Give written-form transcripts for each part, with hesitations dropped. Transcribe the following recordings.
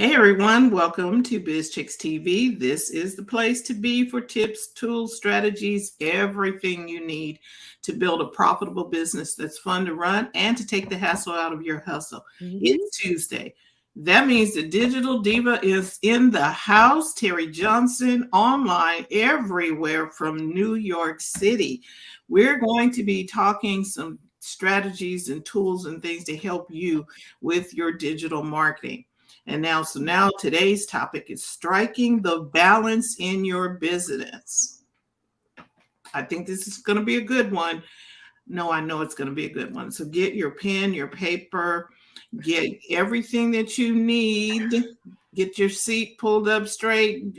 Hey everyone, welcome to Bizchicks TV. This is the place to be for tips, tools, strategies, everything you need to build a profitable business that's fun to run and to take the hassle out of your hustle. Mhm. It's Tuesday. That means the digital diva is in the house. Terry Johnson online everywhere from New York City. We're going to be talking some strategies and tools and things to help you with your digital marketing. And now today's topic is striking the balance in your business. I think this is going to be a good one. No, I know it's going to be a good one. So get your pen, your paper, get everything that you need. Get your seat pulled up straight,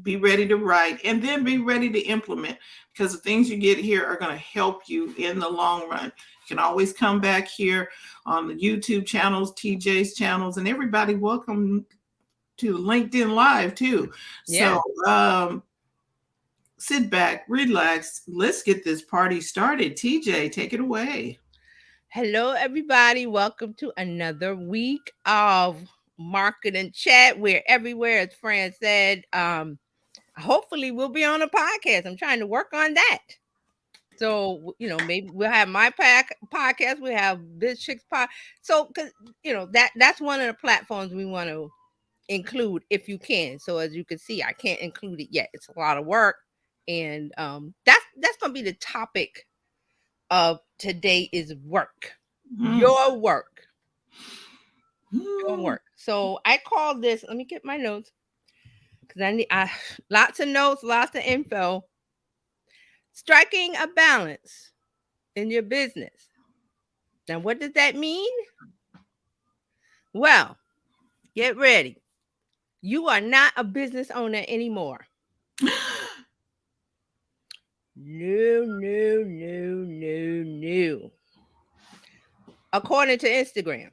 be ready to write, and then be ready to implement, because the things you get here are going to help you in the long run. You can always come back here on the YouTube channels, TJ's channels, and everybody, welcome to LinkedIn Live too. Yeah. So sit back, relax. Let's get this party started. TJ, take it away. Hello, everybody. Welcome to another week of marketing chat. We're everywhere, as Fran said. Hopefully, we'll be on a podcast. I'm trying to work on that. So, maybe we'll have my podcast. We have Bizchicks pod. So, because that's one of the platforms we want to include if you can. So, as you can see, I can't include it yet. It's a lot of work, and that's gonna be the topic of today is work. Your work. Your work. So I call this, let me get my notes. Because I lots of notes, lots of info. Striking a balance in your business. Now, what does that mean? Well, get ready. You are not a business owner anymore. No, no, no, no, no. According to Instagram.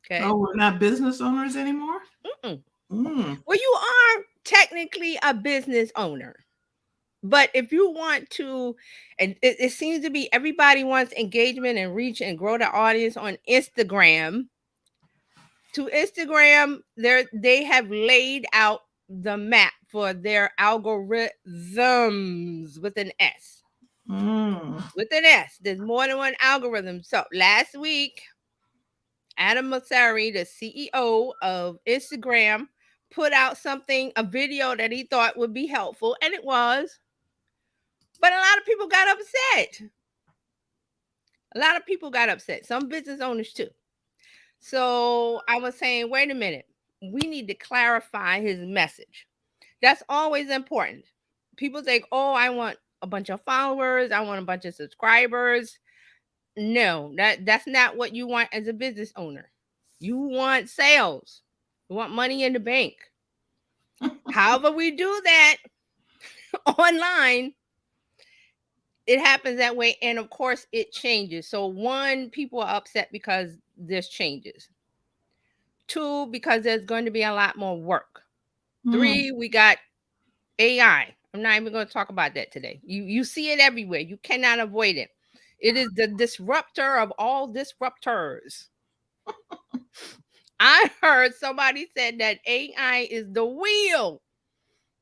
Okay. Oh, we're not business owners anymore? Mm-mm. Mm. Well, you are technically a business owner. But if you want to, and it seems to be everybody wants engagement and reach and grow the audience on Instagram. To Instagram, they have laid out the map for their algorithms with an S. Mm. With an S. There's more than one algorithm. So last week, Adam Mosseri, the CEO of Instagram, put out a video that he thought would be helpful, and it was. But a lot of people got upset. A lot of people got upset. Some business owners too. So I was saying, wait a minute. We need to clarify his message. That's always important. People think, oh, I want a bunch of followers. I want a bunch of subscribers. No, that's not what you want as a business owner. You want sales. You want money in the bank. However we do that online, it happens that way, and of course it changes. So one, people are upset because there's changes. Two, because there's going to be a lot more work. Mm. Three, we got AI. I'm not even going to talk about that today. You see it everywhere. You cannot avoid it. It is the disruptor of all disruptors. I heard somebody said that AI is the wheel.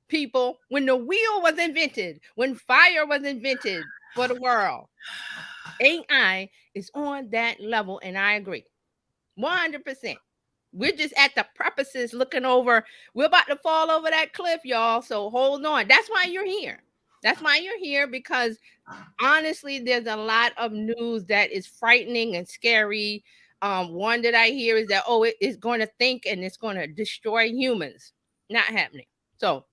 People, when the wheel was invented, when fire was invented for the world, AI is on that level, and I agree 100%. We're just at the precipice looking over. We're about to fall over that cliff, y'all. So hold on. That's why you're here. That's why you're here, because honestly, there's a lot of news that is frightening and scary. One that I hear is that, oh, it is going to think and it's going to destroy humans. Not happening. So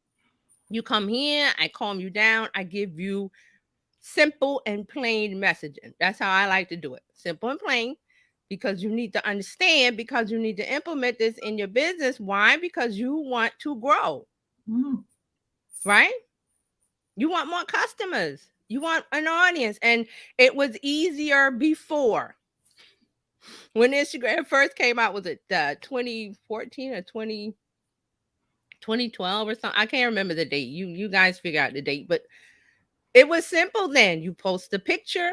you come here, I calm you down, I give you simple and plain messaging. That's how I like to do it. Simple and plain, because you need to understand, because you need to implement this in your business. Why? Because you want to grow, Mm. right? You want more customers. You want an audience. And it was easier before. When Instagram first came out, was it 2014 or 2012 or something? I can't remember the date. You guys figure out the date, but it was simple then. You post a picture,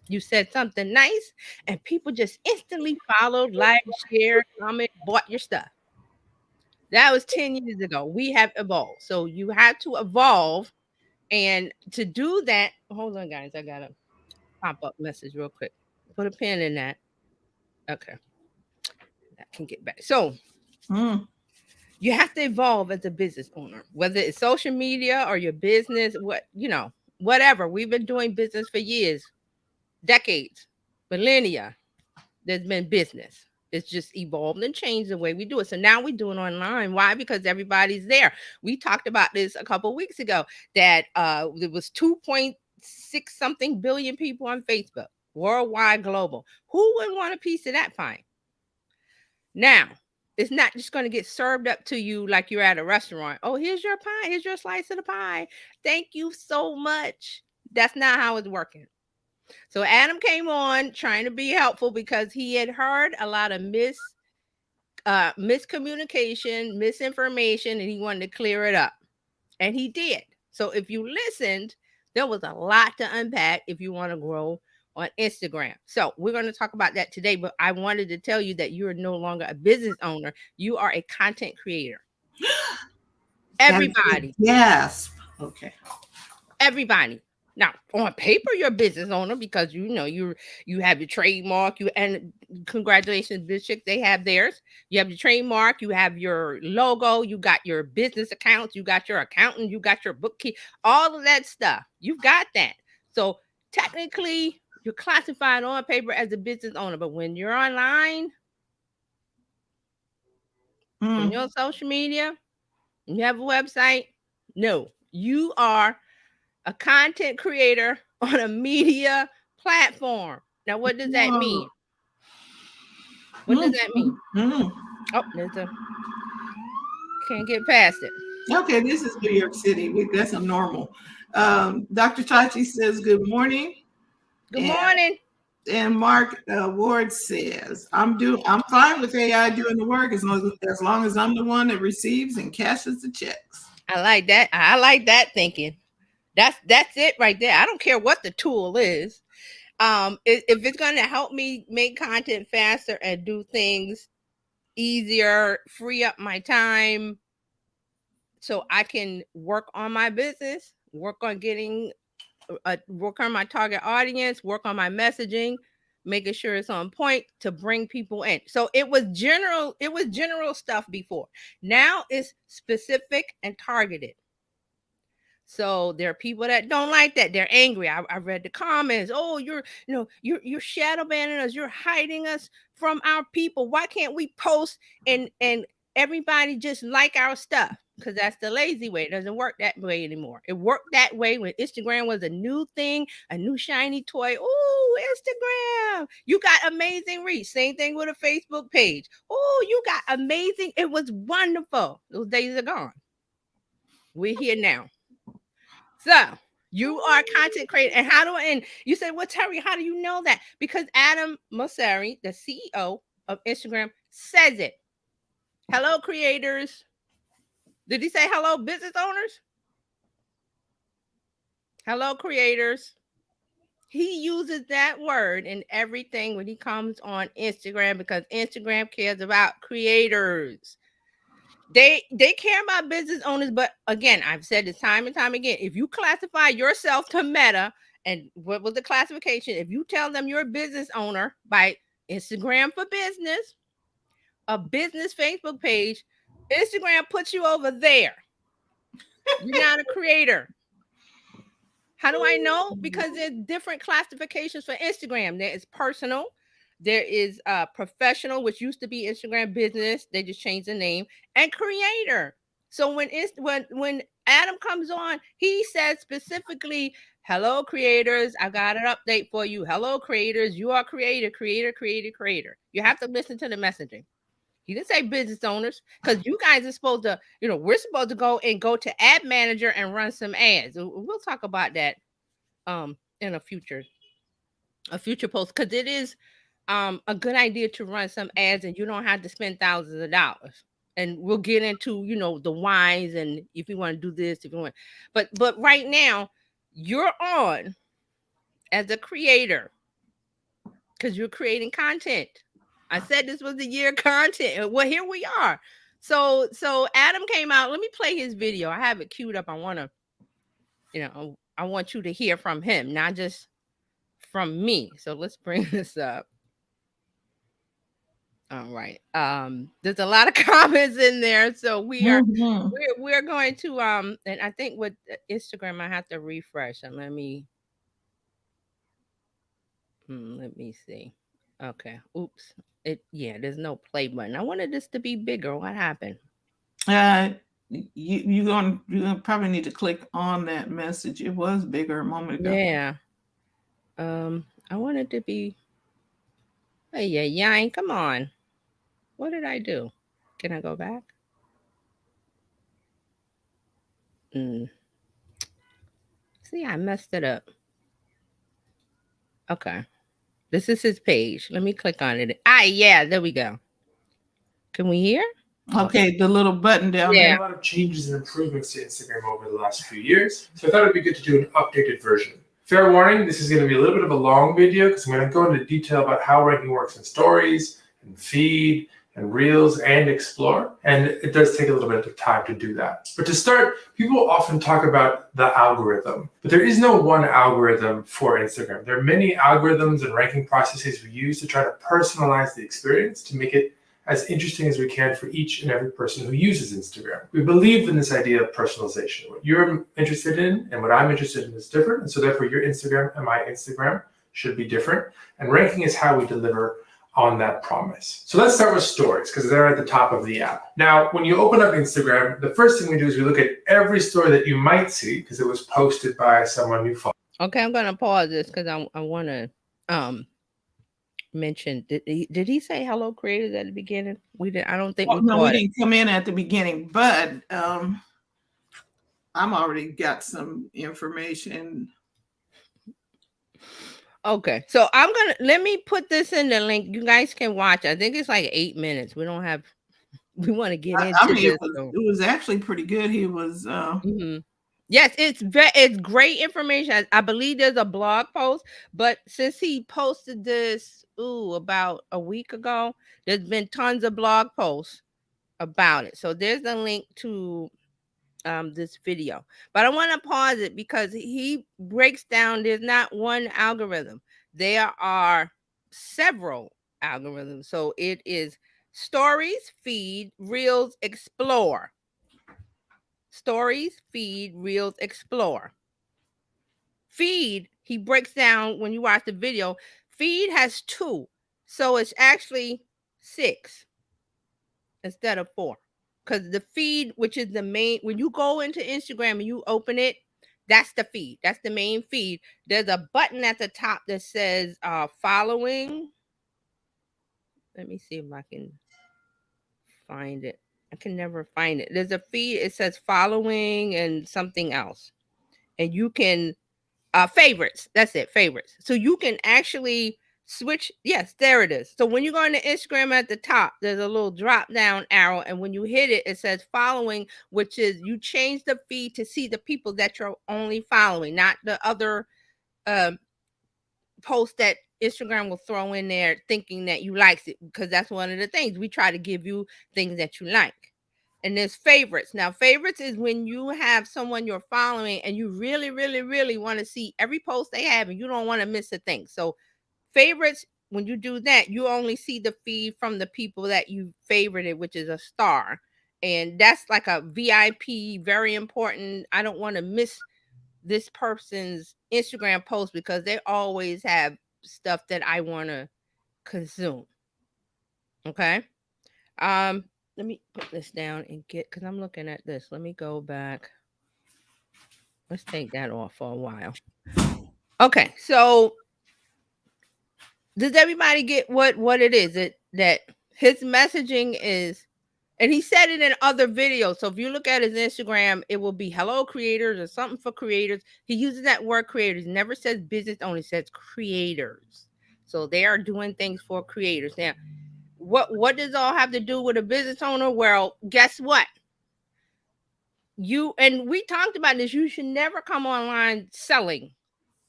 you said something nice, and people just instantly followed, liked, shared, comment, bought your stuff. That was 10 years ago. We have evolved. So you have to evolve. And to do that, hold on, guys. I got a pop up message real quick. Put a pin in that. Okay. That can get back. So Mm. you have to evolve as a business owner, whether it's social media or your business, whatever. We've been doing business for years, decades, millennia. There's been business. It's just evolved and changed the way we do it. So now we do it online. Why? Because everybody's there. We talked about this a couple of weeks ago that there was 2.6 something billion people on Facebook, worldwide, global. Who wouldn't want a piece of that pie? Now, it's not just going to get served up to you like you're at a restaurant. Oh, here's your pie. Here's your slice of the pie. Thank you so much. That's not how it's working. So Adam came on trying to be helpful because he had heard a lot of miscommunication, misinformation, and he wanted to clear it up. And he did. So if you listened, there was a lot to unpack if you want to grow on Instagram. So we're going to talk about that today, but I wanted to tell you that you are no longer a business owner. You are a content creator. That's a Everybody. gasp. Okay. Everybody. Now, on paper, you're a business owner because you have your trademark. And congratulations, Bizchicks, they have theirs. You have your trademark. You have your logo. You got your business accounts. You got your accountant. You got your bookkeeper. All of that stuff. You've got that. So technically, you're classified on paper as a business owner. But when you're online, when you're on social media, and you have a website, no, you are a content creator on a media platform. Now, what does that mean? What does that mean? Oh, can't get past it. Okay, this is New York City. That's a normal. Dr. Chachi says good morning. Good morning. And Mark Ward says, I'm fine with AI doing the work as long as I'm the one that receives and cashes the checks. I like that. I like that thinking. That's it right there. I don't care what the tool is. If it's going to help me make content faster and do things easier, free up my time so I can work on my business, work on my target audience, work on my messaging, making sure it's on point to bring people in. So it was general stuff before. Now it's specific and targeted. So there are people that don't like that. They're angry. I read the comments. Oh, you're shadow banning us. You're hiding us from our people. Why can't we post and everybody just like our stuff? Because that's the lazy way. It doesn't work that way anymore. It worked that way when Instagram was a new thing, a new shiny toy. Oh, Instagram. You got amazing reach. Same thing with a Facebook page. Oh, you got amazing. It was wonderful. Those days are gone. We're here now. So you are a content creator. And you say, well, Terry, how do you know that? Because Adam Mosseri, the CEO of Instagram, says it. Hello, creators. Did he say hello, business owners? Hello, creators. He uses that word in everything when he comes on Instagram because Instagram cares about creators. They care about business owners, but again, I've said this time and time again. If you classify yourself to Meta, and what was the classification? If you tell them you're a business owner by Instagram for business, a business Facebook page, Instagram puts you over there. You're not a creator. How do I know? Because there's different classifications for Instagram. There is personal, there is professional, which used to be Instagram business. They just changed the name, and creator. So when Adam comes on, he says specifically, "Hello, creators. I got an update for you. Hello, creators. You are creator, creator, creator, creator." You have to listen to the messaging. He didn't say business owners because you guys are supposed to, we're supposed to go to ad manager and run some ads. We'll talk about that in a future post because it is a good idea to run some ads and you don't have to spend thousands of dollars. And we'll get into the whys and if you want to do this, if you want, but right now you're on as a creator because you're creating content. I said this was the year of content. Well, here we are. So Adam came out. Let me play his video. I have it queued up. I want to, I want you to hear from him, not just from me. So let's bring this up. All right. There's a lot of comments in there, so Mhm. we're going to and I think with Instagram I have to refresh. And let me see. Okay. Oops. There's no play button. I wanted this to be bigger. What happened? Uh, you're gonna probably need to click on that message. It was bigger a moment ago. Yeah. I wanted to be. Hey, yeah, come on. What did I do? Can I go back? Mm. See, I messed it up. Okay. This is his page. Let me click on it. Yeah, there we go. Can we hear? Okay, the little button down Yeah. there. A lot of changes and improvements to Instagram over the last few years, so I thought it'd be good to do an updated version. Fair warning, this is going to be a little bit of a long video because I'm going to go into detail about how ranking works in stories, and feed, and reels, and explore, and it does take a little bit of time to do that. But to start, people often talk about the algorithm, but there is no one algorithm for Instagram. There are many algorithms and ranking processes we use to try to personalize the experience to make it as interesting as we can for each and every person who uses Instagram. We believe in this idea of personalization. What you're interested in and what I'm interested in is different, and so therefore your Instagram and my Instagram should be different, and ranking is how we deliver on that promise. So let's start with stories because they're at the top of the app. Now, when you open up Instagram, the first thing we do is we look at every story that you might see because it was posted by someone you follow. Okay, I'm gonna pause this because I want to mention. Did he say hello creators at the beginning? We did. I don't think we No, we caught it. didn't come in at the beginning, but I'm already got some information. Okay, so let me put this in the link. You guys can watch. I think it's like 8 minutes. We don't have. We want to get into mean, this. it was actually pretty good. He was. Yes, it's great information. I believe there's a blog post, but since he posted this about a week ago, there's been tons of blog posts about it. So there's a link to this video. But I want to pause it because he breaks down there's not one algorithm. There are several algorithms. So it is stories, feed, reels, explore. Stories, feed, reels, explore. Feed, he breaks down when you watch the video, feed has 2. So it's actually 6 instead of 4. Because the feed, which is the main, when you go into Instagram and you open it, that's the feed. That's the main feed. There's a button at the top that says following. Let me see if I can find it. I can never find it. There's a feed, it says following and something else. And you can favorites. That's it, favorites. So you can actually switch. Yes, there it is. So when you go into Instagram at the top, there's a little drop down arrow, and when you hit it, it says following, which is you change the feed to see the people that you're only following, not the other posts that Instagram will throw in there thinking that you likes it, because that's one of the things we try to give you things that you like. And there's favorites. Now, favorites is when you have someone you're following and you really, really, really want to see every post they have and you don't want to miss a thing. So, favorites, when you do that, you only see the feed from the people that you favorited, which is a star. And that's like a VIP, very important. I don't want to miss this person's Instagram post because they always have stuff that I want to consume. Okay. Let me put this down and get, because I'm looking at this. Let me go back. Let's take that off for a while. Okay, so does everybody get what it is that his messaging is? And he said it in other videos. So if you look at his Instagram, it will be hello creators or something for creators. He uses that word creators, never says business only, says creators. So they are doing things for creators. Now, what does all have to do with a business owner? Well, guess what? And we talked about this. You should never come online selling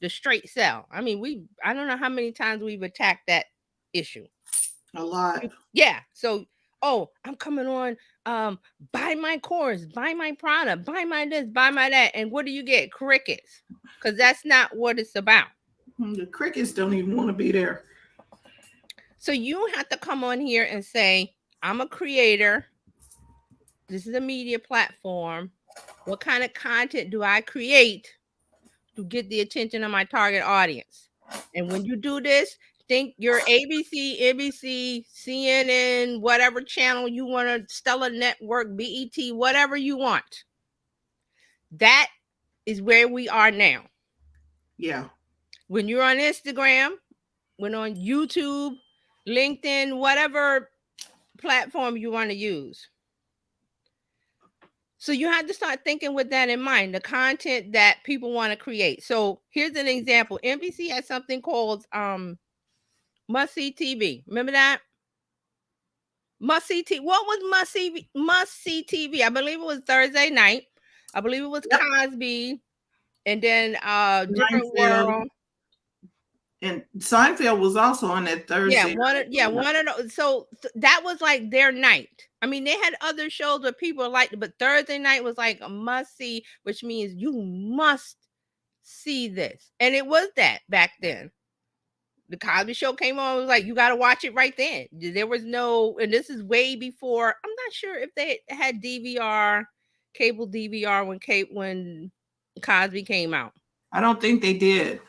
the straight sell. I mean, I don't know how many times we've attacked that issue. A lot. Yeah. So Oh, I'm coming on. Buy my course, buy my product, buy my this, buy my that. And what do you get? Crickets. Because that's not what it's about. The crickets don't even want to be there. So you have to come on here and say, I'm a creator. This is a media platform. What kind of content do I create to get the attention of my target audience? And when you do this, think your ABC, NBC, CNN, whatever channel you want to, Stellar Network, BET, whatever you want. That is where we are now. Yeah. When you're on Instagram, when on YouTube, LinkedIn, whatever platform you want to use. So you have to start thinking with that in mind, the content that people want to create. So here's an example. NBC has something called Must See TV. Remember that? Must See TV. What was Must See TV? I believe it was Thursday night. I believe it was Yep. Cosby, and then Different Seinfeld. World. And Seinfeld was also on that Thursday. One of those. So that was like their night. I mean, they had other shows where people liked it, but Thursday night was like a must see, which means you must see this. And it was that back then. The Cosby Show came on, it was like, you got to watch it right then. There was no, and this is way before, I'm not sure if they had DVR, cable DVR when Cosby came out. I don't think they did.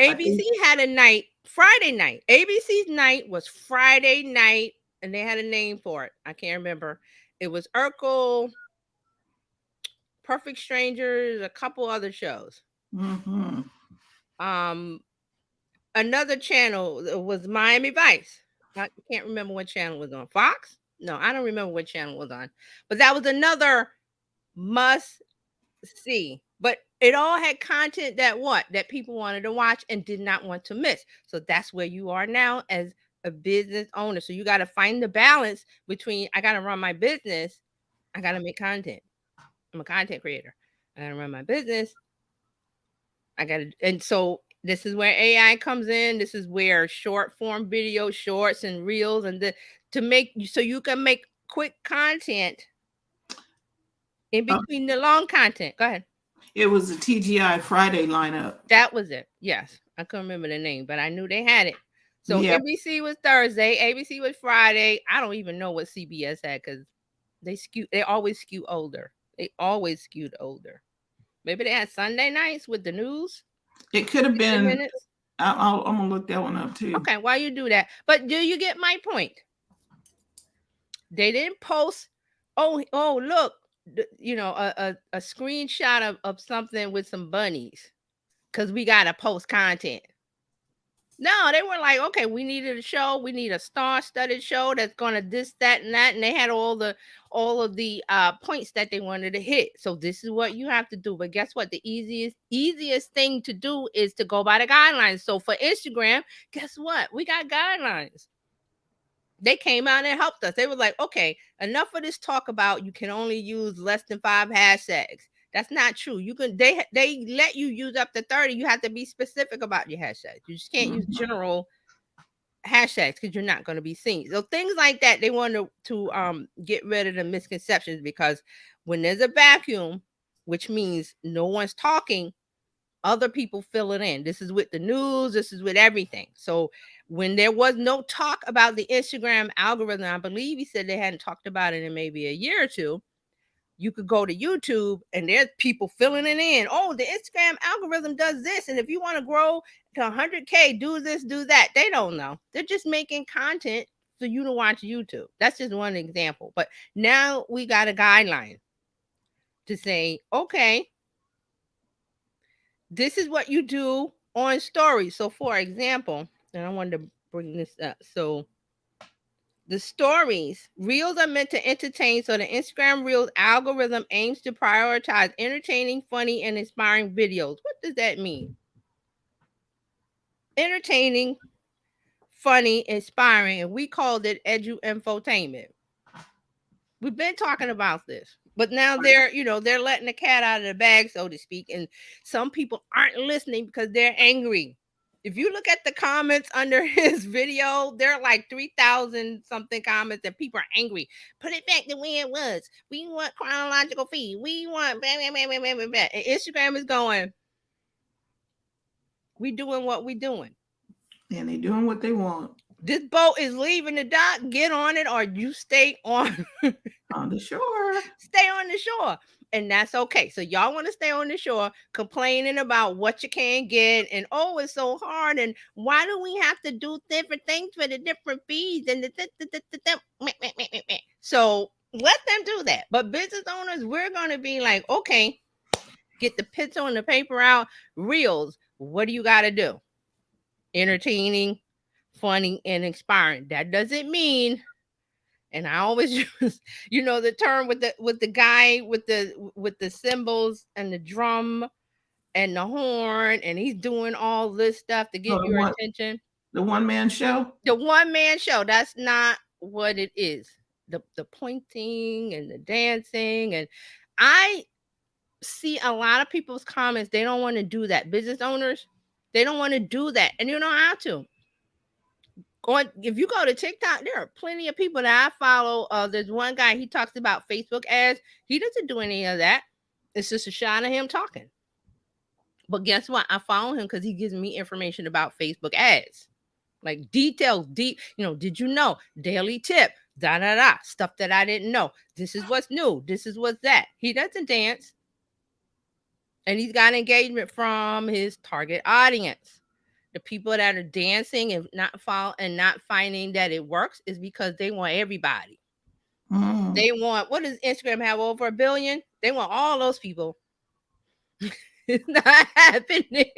ABC had a night, Friday night. ABC's night was Friday night, and they had a name for it. I can't remember. It was Urkel, Perfect Strangers, a couple other shows. Mm-hmm. Another channel was Miami Vice. I can't remember what channel was on. Fox? No, I don't remember what channel was on. But that was another must see. But it all had content that people wanted to watch and did not want to miss. So that's where you are now as a business owner. So you got to find the balance between I got to run my business, I got to make content. I'm a content creator. I got to run my business. And so this is where AI comes in. This is where short form video, shorts and reels, and to make so you can make quick content in between the long content. Go ahead. It was the TGI Friday lineup. That was it. Yes. I couldn't remember the name, but I knew they had it. So yeah. NBC was Thursday, ABC was Friday. I don't even know what CBS had because they always skew older. They always skewed older. Maybe they had Sunday nights with the news. It could have been. I'm gonna look that one up too. Okay, why you do that? But do you get my point? They didn't post. Oh, look, a screenshot of something with some bunnies because we gotta post content. No, they were like, okay, we needed a show. We need a star-studded show that's gonna this, that, and that. And they had all of the points that they wanted to hit. So this is what you have to do. But guess what? The easiest thing to do is to go by the guidelines. So for Instagram, guess what? We got guidelines. They came out and helped us. They were like, okay, enough of this talk about you can only use less than 5 hashtags. That's not true. You can they let you use up to 30. You have to be specific about your hashtags. You just can't use general hashtags because you're not going to be seen. So things like that, they want to get rid of the misconceptions because when there's a vacuum, which means no one's talking, other people fill it in. This is with the news. This is with everything. So when there was no talk about the Instagram algorithm, I believe he said they hadn't talked about it in maybe a year or two. You could go to YouTube and there's people filling it in. Oh, the Instagram algorithm does this. And if you want to grow to 100K, do this, do that. They don't know. They're just making content for you to watch YouTube. That's just one example. But now we got a guideline to say, okay, this is what you do on stories. So for example, and I wanted to bring this up. So the stories, reels are meant to entertain. So the Instagram Reels algorithm aims to prioritize entertaining, funny, and inspiring videos. What does that mean? Entertaining, funny, inspiring, and we called it edu-infotainment. We've been talking about this, but now they're letting the cat out of the bag, so to speak. And some people aren't listening because they're angry. If you look at the comments under his video, there are like 3,000 something comments and people are angry. Put it back the way it was. We want chronological feed. We want blah, blah, blah, blah, blah, blah, blah. And Instagram is going, we doing what we doing. And they doing what they want. This boat is leaving the dock. Get on it, or you stay on the shore. Stay on the shore. And that's okay. So y'all want to stay on the shore complaining about what you can't get and oh, it's so hard. And why do we have to do different things for the different feeds? And so let them do that. But business owners, we're going to be like, okay, get the pencil and the paper out. Reels, what do you got to do? Entertaining, funny, and inspiring. That doesn't mean, and I always use, the term with the guy with the cymbals and the drum and the horn, and he's doing all this stuff to get your attention. The one-man show? The one-man show. That's not what it is. The pointing and the dancing. And I see a lot of people's comments, they don't want to do that. Business owners, they don't want to do that. And you don't have to. If you go to TikTok, there are plenty of people that I follow. There's one guy, he talks about Facebook ads. He doesn't do any of that. It's just a shot of him talking. But guess what? I follow him because he gives me information about Facebook ads. Like details, did you know? Daily tip, stuff that I didn't know. This is what's new. This is what's that. He doesn't dance. And he's got engagement from his target audience. The people that are dancing and not finding that it works is because they want everybody. They want, what does Instagram have, over 1 billion? They want all those people. It's not happening.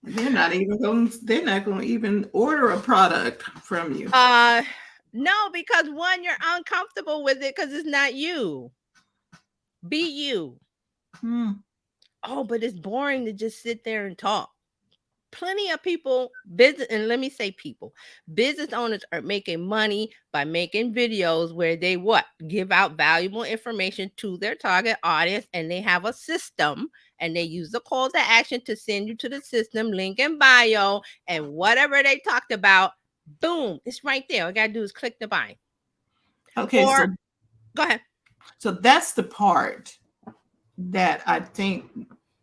They're not going to even order a product from you. No, because one, you're uncomfortable with it because it's not you. Be you. Oh, but it's boring to just sit there and talk. Plenty of people, business owners are making money by making videos where they give out valuable information to their target audience, and they have a system, and they use the call to action to send you to the system, link in bio, and whatever they talked about, boom, it's right there. All I gotta do is click the buy. Okay, so go ahead. So that's the part that I think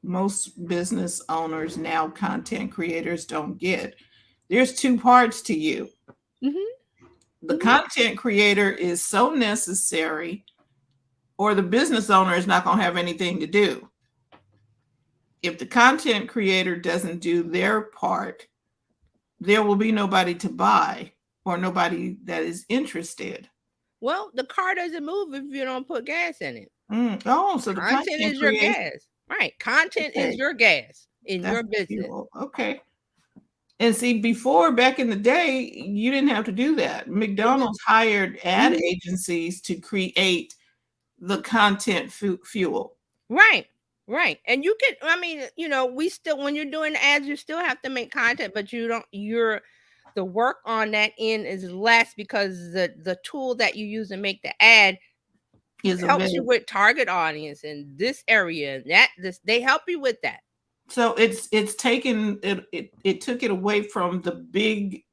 most business owners now, content creators, don't get. There's two parts to you. The content creator is so necessary, or the business owner is not going to have anything to do. If the content creator doesn't do their part, there will be nobody to buy or nobody that is interested. Well, the car doesn't move if you don't put gas in it. So the content is your gas. Right. Content is your gas in your business. Okay. And see, before, back in the day, you didn't have to do that. McDonald's hired ad agencies to create the content fuel. Right. And you can, we still, when you're doing ads, you still have to make content, but the work on that end is less because the tool that you use to make the ad helps you with target audience in this area, and they help you with that. So it's taken it took it away from the big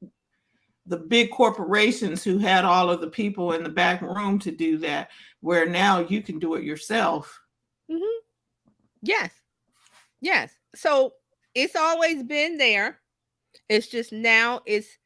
corporations who had all of the people in the back room to do that, where now you can do it yourself. Yes. So it's always been there. It's just now it's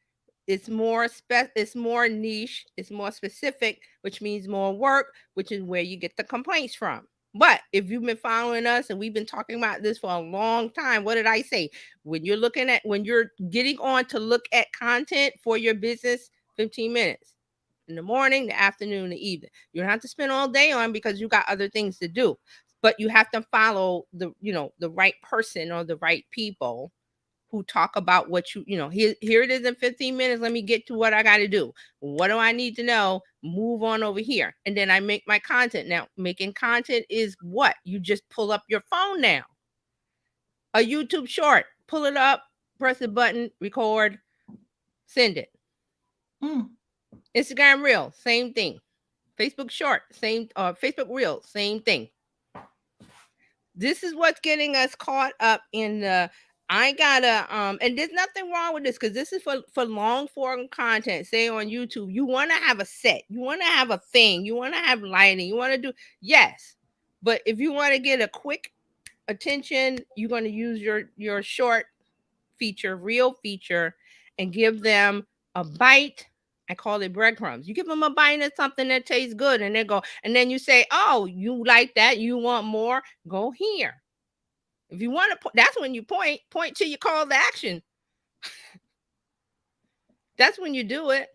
more it's more niche, it's more specific, which means more work, which is where you get the complaints from. But if you've been following us and we've been talking about this for a long time, what did I say? When you're getting on to look at content for your business, 15 minutes in the morning, the afternoon, the evening. You don't have to spend all day on because you got other things to do, but you have to follow the right person or the right people who talk about what here it is in 15 minutes. Let me get to what I got to do. What do I need to know? Move on over here. And then I make my content. Now, making content is what? You just pull up your phone now. A YouTube short, pull it up, press the button, record, send it. Instagram Reel, same thing. Facebook short, Facebook Reel, same thing. This is what's getting us caught up in the I gotta and there's nothing wrong with this because this is for long form content. Say on YouTube, you want to have a set, you want to have a thing, you want to have lighting, you want to do yes. But if you want to get a quick attention, you're going to use your short feature, real feature, and give them a bite. I call it breadcrumbs. You give them a bite of something that tastes good, and they go, and then you say, "Oh, you like that? You want more? Go here." If you want to, that's when you point to your call to action. That's when you do it.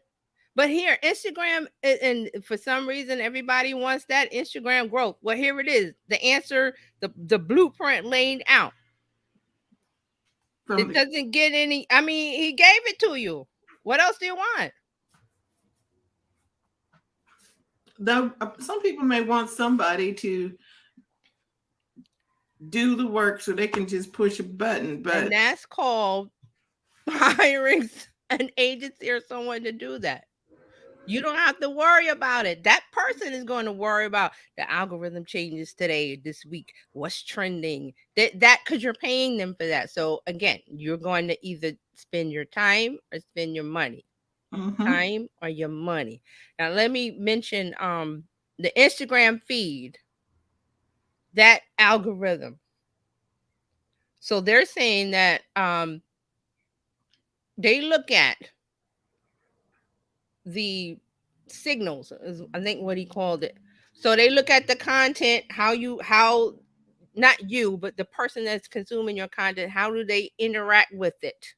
But here, Instagram, and for some reason, everybody wants that Instagram growth. Well, here it is. The answer, the blueprint laid out. It doesn't get any. I mean, he gave it to you. What else do you want? Though some people may want somebody to do the work so they can just push a button, but and that's called hiring an agency or someone to do that. You don't have to worry about it. That person is going to worry about the algorithm changes today, this week, what's trending. That because you're paying them for that. So again, you're going to either spend your time or spend your money. Time or your money. Now let me mention the Instagram feed, that algorithm. So they're saying that they look at the signals, is I think what he called it. So they look at the content, how not you, but the person that's consuming your content, how do they interact with it?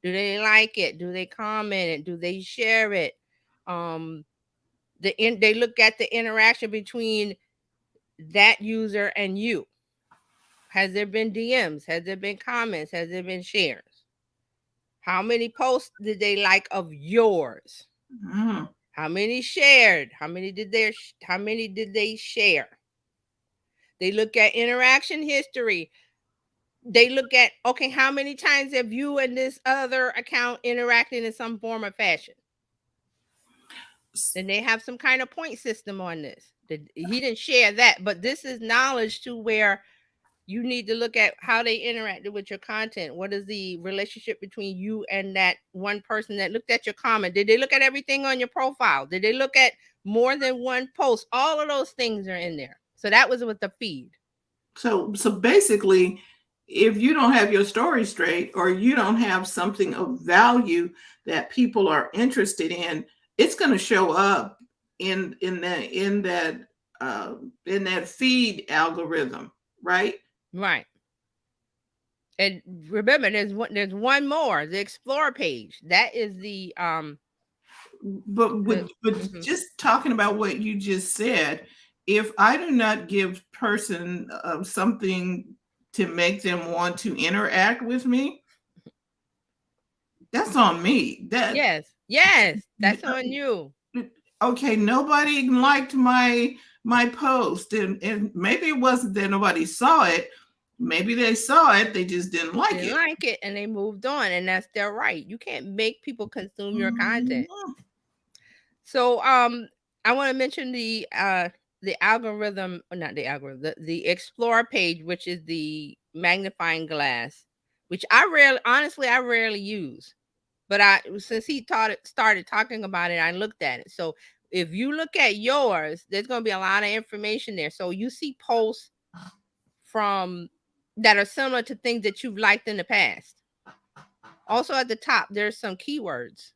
Do they like it? Do they comment it? Do they share it? They look at the interaction between that user and you. Has there been DMs? Has there been comments? Has there been shares? How many posts did they like of yours? How many shared? How many did they share? They look at interaction history. They look at, okay, how many times have you and this other account interacted in some form or fashion? Then they have some kind of point system on this. He didn't share that, but this is knowledge to where you need to look at how they interacted with your content. What is the relationship between you and that one person that looked at your comment? Did they look at everything on your profile? Did they look at more than one post? All of those things are in there. So that was with the feed. So basically, if you don't have your story straight or you don't have something of value that people are interested in, it's going to show up in that feed algorithm, right? Right. And remember, there's one more, the explore page. That is the but just talking about what you just said, if I do not give person something to make them want to interact with me, that's on me. Yes, that's on you. Okay, nobody liked my post, and maybe it wasn't that nobody saw it. Maybe they saw it, they just didn't like it, and they moved on, and that's their right. You can't make people consume your content. So I want to mention the algorithm, or not the algorithm, the explore page, which is the magnifying glass, which I rarely use. But since he started talking about it, I looked at it. So if you look at yours, there's going to be a lot of information there. So you see posts from that are similar to things that you've liked in the past. Also at the top, there's some keywords.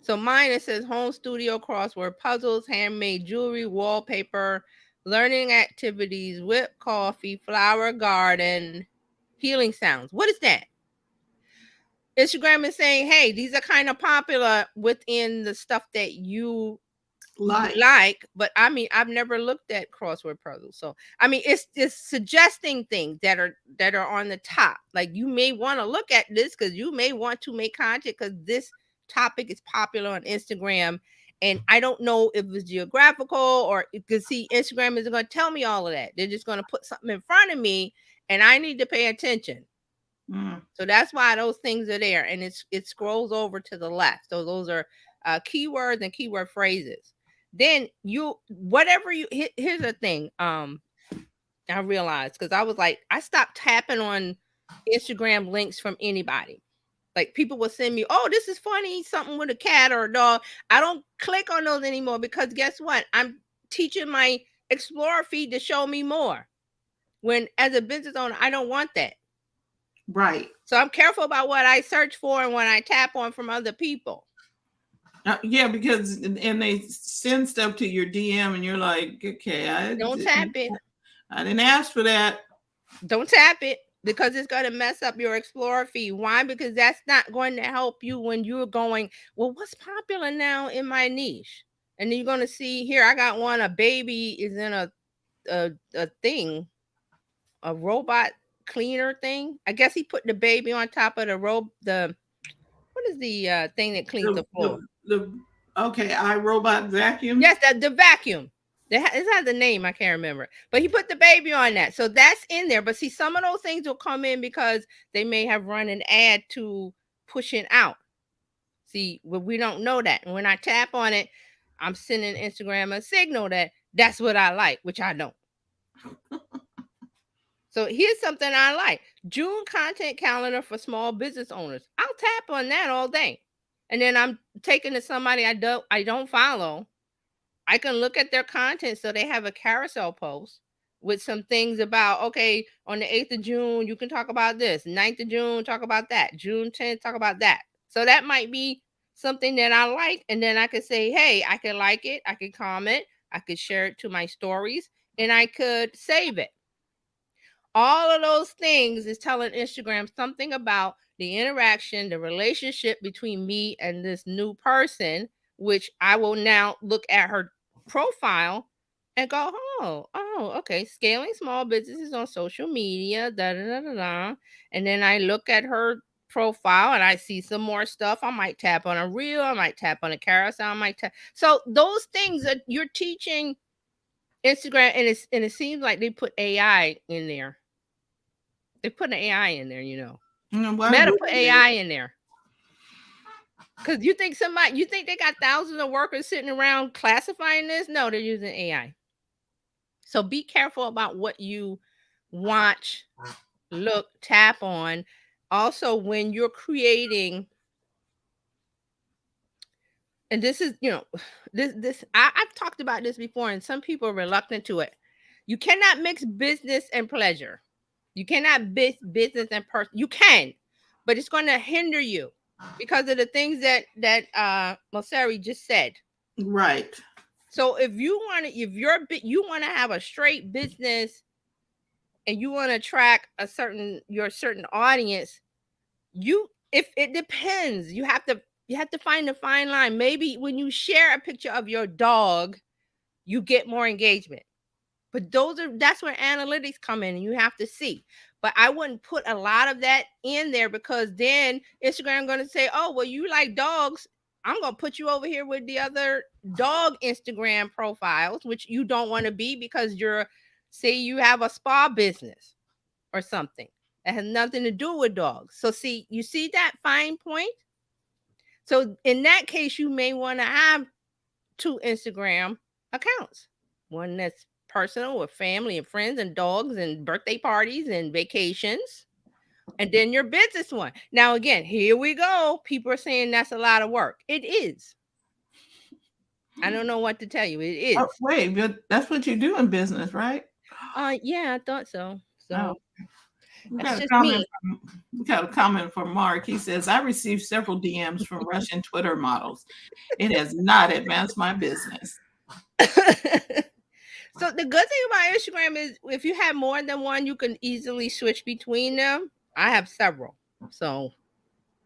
So mine, it says home studio, crossword puzzles, handmade jewelry, wallpaper, learning activities, whipped coffee, flower garden, healing sounds. What is that? Instagram is saying, hey, these are kind of popular within the stuff that you like, but I mean, I've never looked at crossword puzzles. So I mean, it's just suggesting things that are on the top. Like you may want to look at this because you may want to make content because this topic is popular on Instagram. And I don't know if it's geographical or because see, Instagram isn't going to tell me all of that. They're just going to put something in front of me and I need to pay attention. So that's why those things are there, and it scrolls over to the left. So those are keywords and keyword phrases. Then here's the thing. I realized, because I was like, I stopped tapping on Instagram links from anybody. Like people will send me, oh, this is funny, something with a cat or a dog. I don't click on those anymore because guess what? I'm teaching my Explorer feed to show me more. When as a business owner, I don't want that. Right. So I'm careful about what I search for and what I tap on from other people. Yeah, because and they send stuff to your DM and you're like, okay, Don't tap it. I didn't ask for that. Don't tap it because it's going to mess up your Explorer feed. Why? Because that's not going to help you when you're going, well, what's popular now in my niche? And then you're going to see here, I got one, a baby is in a thing, a robot cleaner thing. I guess he put the baby on top of what is the thing that cleans the floor? Okay, iRobot vacuum. Yes, the vacuum. It has a name, I can't remember. But he put the baby on that. So that's in there. But see, some of those things will come in because they may have run an ad to pushing out. See, we don't know that. And when I tap on it, I'm sending Instagram a signal that that's what I like, which I don't. So here's something I like. June content calendar for small business owners. I'll tap on that all day. And then I'm taking to somebody I don't follow. I can look at their content so they have a carousel post with some things about, okay, on the 8th of June, you can talk about this. 9th of June, talk about that. June 10th, talk about that. So that might be something that I like. And then I could say, hey, I could like it. I could comment. I could share it to my stories and I could save it. All of those things is telling Instagram something about the interaction, the relationship between me and this new person, which I will now look at her profile and go, okay, scaling small businesses on social media, And then I look at her profile and I see some more stuff. I might tap on a reel, I might tap on a carousel, I might tap. So those things that you're teaching Instagram, and it seems like they put AI in there. They put an AI in there, Meta put AI in there. Because you think they got thousands of workers sitting around classifying this? No, they're using AI. So be careful about what you watch, look, tap on. Also, when you're creating, and this is, I've talked about this before, and some people are reluctant to it. You cannot mix business and pleasure. You cannot mix business and person. You can, but it's going to hinder you because of the things that Moseri just said. Right. So if you want to have a straight business and you want to track your certain audience, if it depends, you have to find the fine line. Maybe when you share a picture of your dog, you get more engagement. But that's where analytics come in and you have to see. But I wouldn't put a lot of that in there because then Instagram going to say, oh, well, you like dogs. I'm going to put you over here with the other dog Instagram profiles, which you don't want to be because say you have a spa business or something that has nothing to do with dogs. So see, you see that fine point? So in that case, you may want to have 2 Instagram accounts. One that's personal with family and friends and dogs and birthday parties and vacations. And then your business one. Now, again, here we go. People are saying that's a lot of work. It is. I don't know what to tell you. It is. Oh, wait, but that's what you do in business, right? Yeah, I thought so. So we that's got just me. We got a comment from Mark. He says, I received several DMs from Russian Twitter models. It has not advanced my business. So the good thing about Instagram is if you have more than one, you can easily switch between them. I have several. So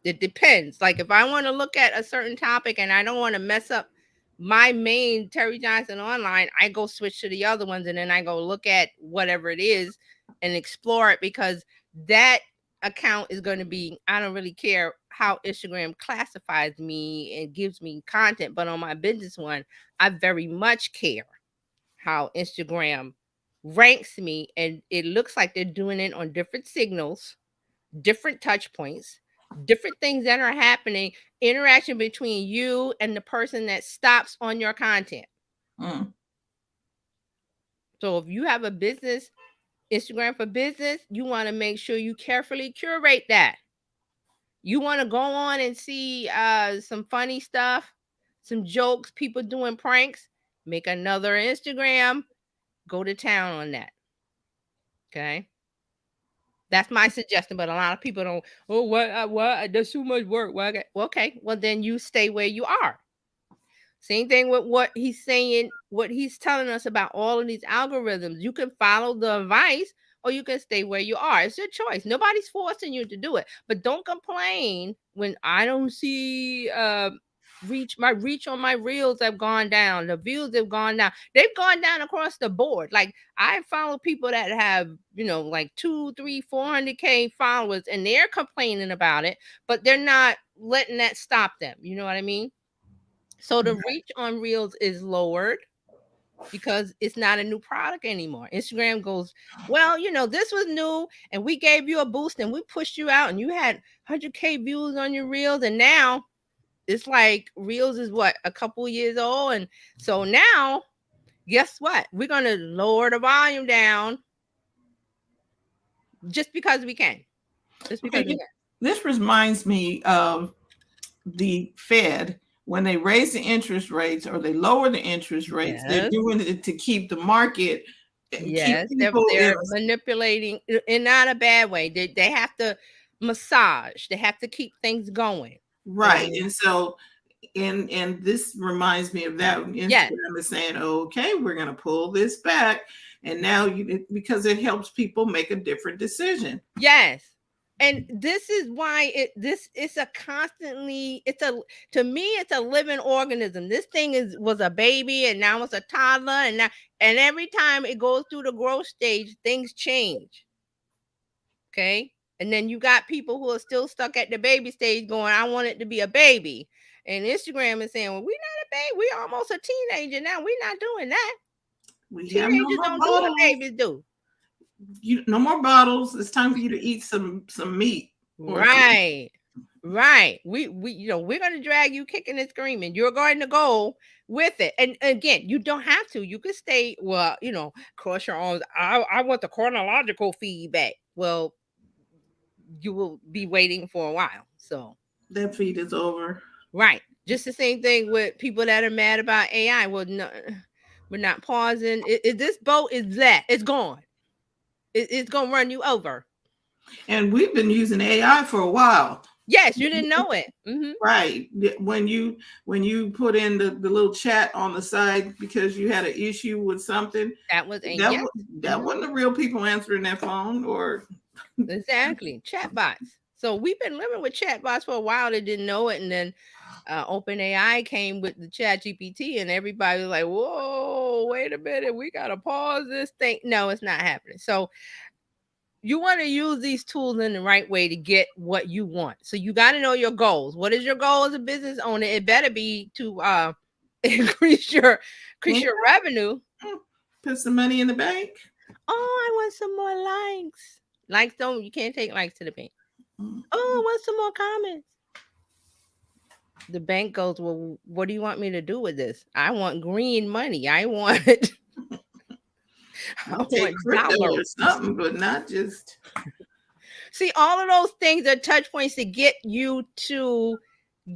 it depends. Like if I want to look at a certain topic and I don't want to mess up my main Terry Johnson online, I go switch to the other ones and then I go look at whatever it is and explore it because that account is going to be, I don't really care how Instagram classifies me and gives me content, but on my business one, I very much care how Instagram ranks me, and it looks like they're doing it on different signals, different touch points, different things that are happening, interaction between you and the person that stops on your content. So if you have a business Instagram for business, you want to make sure you carefully curate that. You want to go on and see some funny stuff, some jokes, people doing pranks, make another Instagram, go to town on that. Okay. That's my suggestion, but a lot of people don't. Oh, what? That's too much work. Well, okay, well then you stay where you are. Same thing with what he's saying, what he's telling us about all of these algorithms. You can follow the advice or you can stay where you are. It's your choice. Nobody's forcing you to do it. But don't complain when I don't see reach on my reels have gone down. The views have gone down. They've gone down across the board. Like I follow people that have, like 2, 3, 400K followers and they're complaining about it, but they're not letting that stop them. You know what I mean? So the reach on reels is lowered because it's not a new product anymore. Instagram goes, well, this was new and we gave you a boost and we pushed you out and you had 100K views on your reels. And now it's like reels is what, a couple years old. And so now, guess what? We're going to lower the volume down just because we can. Just because we can. This reminds me of the Fed. When they raise the interest rates or they lower the interest rates, they're doing it to keep the market. Yes, they're manipulating in not a bad way. They have to massage. They have to keep things going. Right. And so, and this reminds me of that. Instagram is saying, okay, we're going to pull this back. And now because it helps people make a different decision. Yes. And this is why it's a constantly, to me, it's a living organism. This thing was a baby and now it's a toddler. And every time it goes through the growth stage, things change. Okay. And then you got people who are still stuck at the baby stage going, I want it to be a baby. And Instagram is saying, well, we're not a baby. We're almost a teenager now. We're not doing that. Teenagers don't do what babies do. No more bottles. It's time for you to eat some meat. Right. We're going to drag you kicking and screaming. You're going to go with it. And again, you don't have to. You could stay, cross your arms. I want the chronological feedback. Well, you will be waiting for a while. So that feed is over. Right. Just the same thing with people that are mad about AI. Well, no, we're not pausing. This boat is that. It's gone. It's going to run you over. And we've been using AI for a while. Yes, you didn't know it. Mm-hmm. Right. When you put in the little chat on the side because you had an issue with something. That wasn't the real people answering that phone or. Exactly. Chatbots. So we've been living with chatbots for a while. They didn't know it. And then OpenAI came with the ChatGPT and everybody was like, whoa, wait a minute. We got to pause this thing. No, it's not happening. So you want to use these tools in the right way to get what you want. So you got to know your goals. What is your goal as a business owner? It better be to increase your revenue. Put some money in the bank. Oh, I want some more likes. You can't take likes to the bank. Oh, I want some more comments. The bank goes, well, what do you want me to do with this? I want green money. I want crypto or something, but not just. See, all of those things are touch points to get you to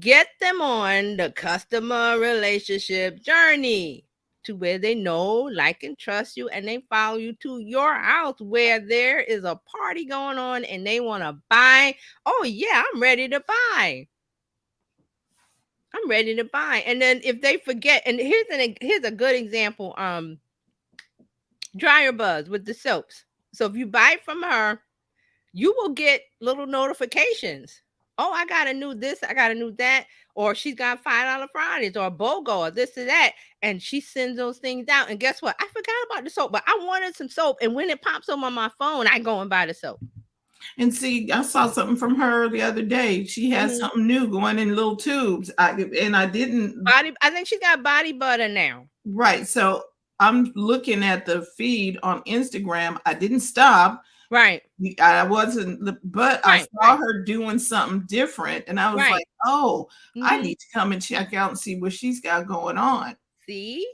get them on the customer relationship journey to where they know, like, and trust you, and they follow you to your house where there is a party going on and they want to buy. Oh yeah, I'm ready to buy. I'm ready to buy. And then if they forget, and here's a good example, Dryer Buzz with the soaps. So if you buy from her, you will get little notifications. Oh, I got a new this, I got a new that, or she's got $5 Fridays or a BOGO or this or that. And she sends those things out. And guess what? I forgot about the soap, but I wanted some soap. And when it pops up on my phone, I go and buy the soap. And see, I saw something from her the other day. She has something new going in little tubes. I think she's got body butter now. Right. So I'm looking at the feed on Instagram. I didn't stop. Right. I wasn't, but I saw her doing something different. And I was like, oh, I need to come and check out and see what she's got going on. See?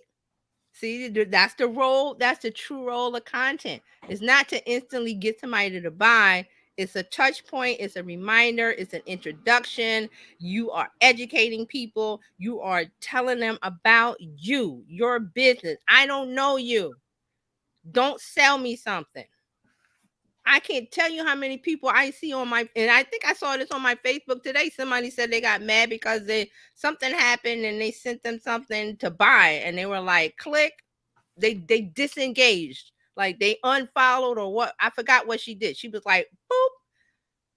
See, that's the role. That's the true role of content. It's not to instantly get somebody to buy. It's a touch point. It's a reminder. It's an introduction. You are educating people. You are telling them about you, your business. I don't know you. Don't sell me something. I can't tell you how many people I see on my, and I think I saw this on my Facebook today. Somebody said they got mad because something happened and they sent them something to buy, and they were like, click. They disengaged, like they unfollowed or what. I forgot what she did. She was like, boop,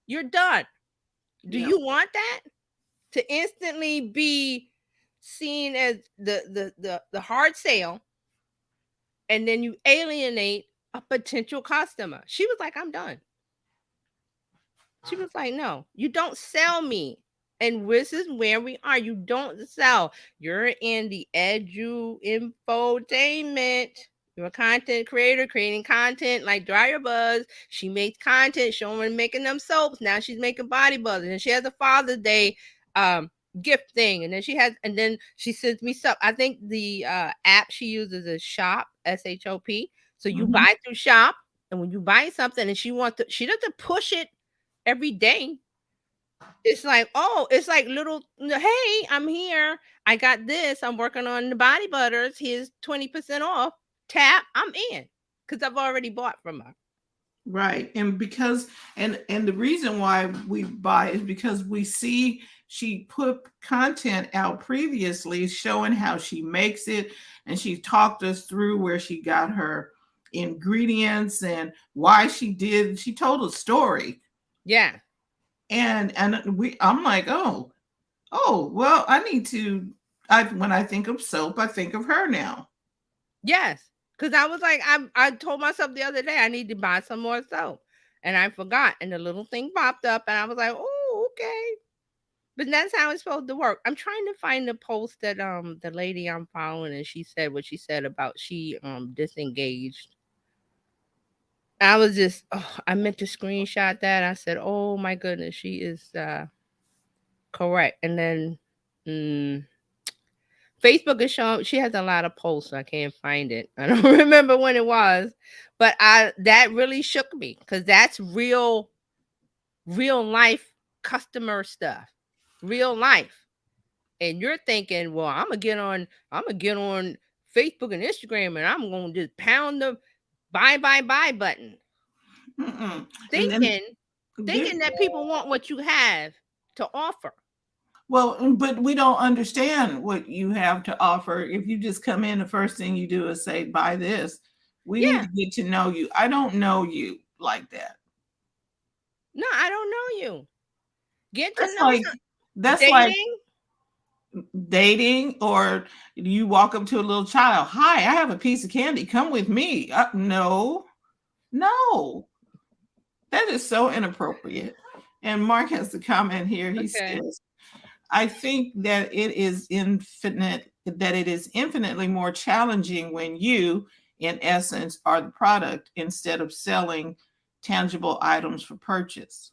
you're done. Do you want that? To instantly be seen as the hard sale, and then you alienate a potential customer. She was like, I'm done. She was like, no, you don't sell me. And this is where we are. You don't sell. You're in the edu infotainment. You're a content creator creating content like Dryer Buzz. She makes content showing making them soaps. Now she's making body buzzers. And she has a Father's Day gift thing. And then she sends me stuff. I think the app she uses is Shop, SHOP. So you buy through Shop. And when you buy something and she doesn't push it every day. It's like, oh, it's like little, hey, I'm here. I got this. I'm working on the body butters. Here's 20% off. Tap, I'm in. Because I've already bought from her. Right. And because and the reason why we buy is because we see she put content out previously showing how she makes it, and she talked us through where she got her ingredients and why she told a story. Yeah. And I'm like, oh, well, when I think of soap, I think of her now. Yes. Because I was like, I told myself the other day I need to buy some more soap. And I forgot. And the little thing popped up and I was like, oh, okay. But that's how it's supposed to work. I'm trying to find the post that the lady I'm following, and she said what she said about she disengaged. I was just, I meant to screenshot that. I said, oh my goodness, she is correct. And then Facebook is showing, she has a lot of posts. So I can't find it. I don't remember when it was, but that really shook me because that's real life customer stuff, real life. And you're thinking, well, I'm gonna get on Facebook and Instagram, and I'm gonna just pound the buy button. Thinking that people want what you have to offer. Well, but we don't understand what you have to offer. If you just come in, the first thing you do is say, buy this. We need to get to know you. I don't know you like that. No, I don't know you. Get to know like that's dating? like dating, or you walk up to a little child. Hi, I have a piece of candy. Come with me. No, that is so inappropriate. And Mark has the comment here. He says, I think that it is infinitely more challenging when you, in essence, are the product instead of selling tangible items for purchase.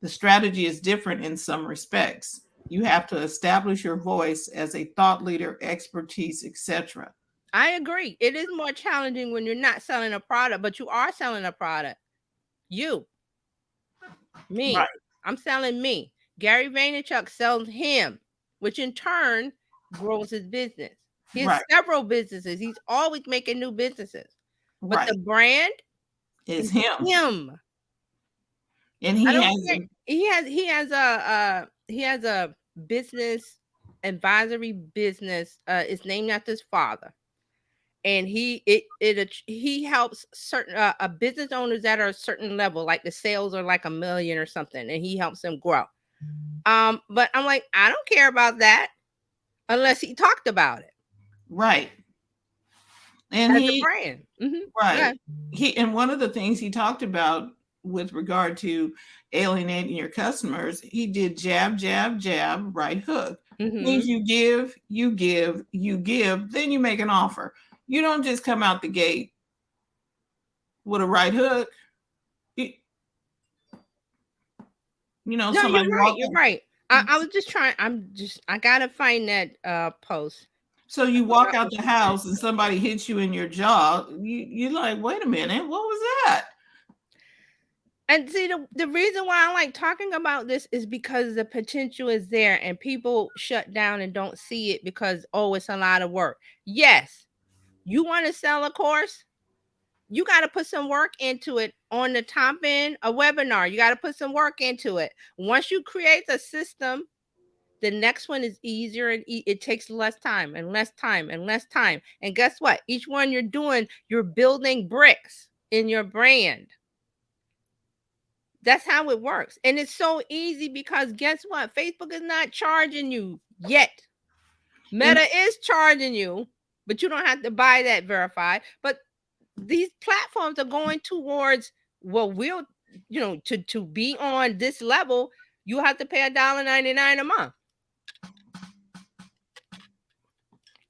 The strategy is different in some respects. You have to establish your voice as a thought leader, expertise, etc. I agree. It is more challenging when you're not selling a product, but you are selling a product. You. Me. Right. I'm selling me. Gary Vaynerchuk sells him, which in turn grows his business. He has several businesses. He's always making new businesses. But the brand is him. And he has a business advisory business. It's named after his father. And he helps certain business owners that are a certain level, like the sales are like $1 million or something, and he helps them grow. But I'm like, I don't care about that unless he talked about it. Right. And as a brand. Right. Yeah. And one of the things he talked about with regard to alienating your customers, he did jab, jab, jab, right hook. Means you give, then you make an offer. You don't just come out the gate with a right hook. No, you're right. You're right. I was just trying. I gotta find that post. So you walk out the house and somebody hits you in your jaw. You're like, wait a minute, what was that? And see, the reason why I like talking about this is because the potential is there and people shut down and don't see it because, oh, it's a lot of work. Yes, you want to sell a course, you got to put some work into it on the top end, a webinar. You got to put some work into it. Once you create a system, the next one is easier and it takes less time and less time and less time. And guess what? Each one you're doing, you're building bricks in your brand. That's how it works. And it's so easy because guess what? Facebook is not charging you yet. Meta is charging you, but you don't have to buy that verified. But these platforms are going towards, well, we'll, to be on this level, you have to pay $1.99 a month.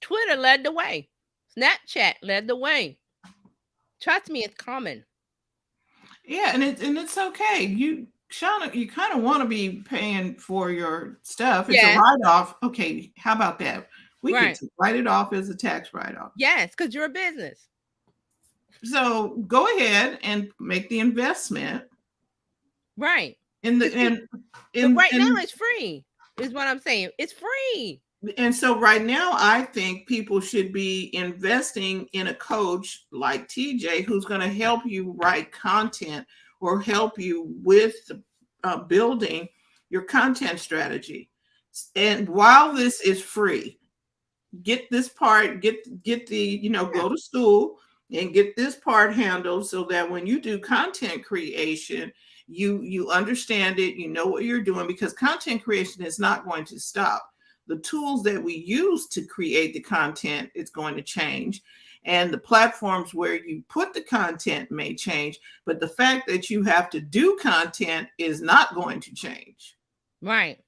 Twitter led the way. Snapchat led the way. Trust me, it's coming. Yeah, and it's okay. Shauna, you kind of want to be paying for your stuff. It's a write-off. Okay, how about that? We get to write it off as a tax write-off. Yes, because you're a business. So go ahead and make the investment. Right. Right now it's free, is what I'm saying. It's free. And so right now, I think people should be investing in a coach like TJ who's going to help you write content or help you with building your content strategy. And while this is free, get this part, get the, go to school and get this part handled so that when you do content creation, you understand it, you know what you're doing, because content creation is not going to stop. The tools that we use to create the content is going to change. And the platforms where you put the content may change, but the fact that you have to do content is not going to change. Right.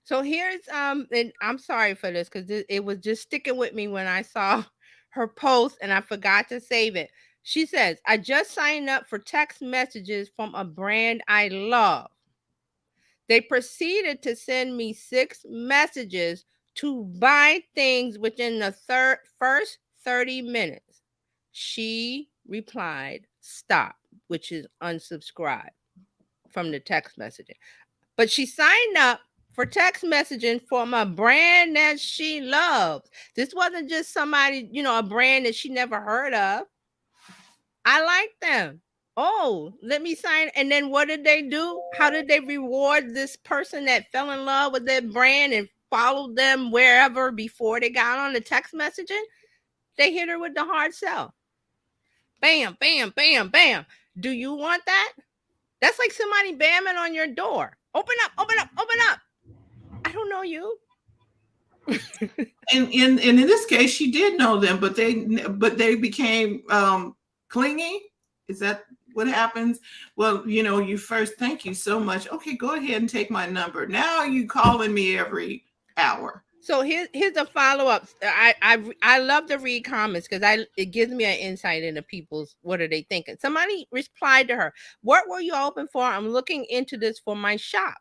So here's, and I'm sorry for this because it was just sticking with me when I saw her post and I forgot to save it. She says, I just signed up for text messages from a brand I love. They proceeded to send me 6 messages to buy things within the first 30 minutes. She replied, stop, which is unsubscribe from the text messaging. But she signed up for text messaging from a brand that she loves. This wasn't just somebody, a brand that she never heard of. I like them. Oh, let me sign. And then what did they do? How did they reward this person that fell in love with their brand and followed them wherever before they got on the text messaging? They hit her with the hard sell. Bam, bam, bam, bam. Do you want that? That's like somebody bamming on your door. Open up, open up, open up. I don't know you. And in this case, she did know them, but they became clingy. Is that what happens? Well, you first, thank you so much. Okay, go ahead and take my number. Now you calling me every hour. So here's a follow-up. I love to read comments because it gives me an insight into people's, what are they thinking. Somebody replied to her, what were you open for? I'm looking into this for my shop.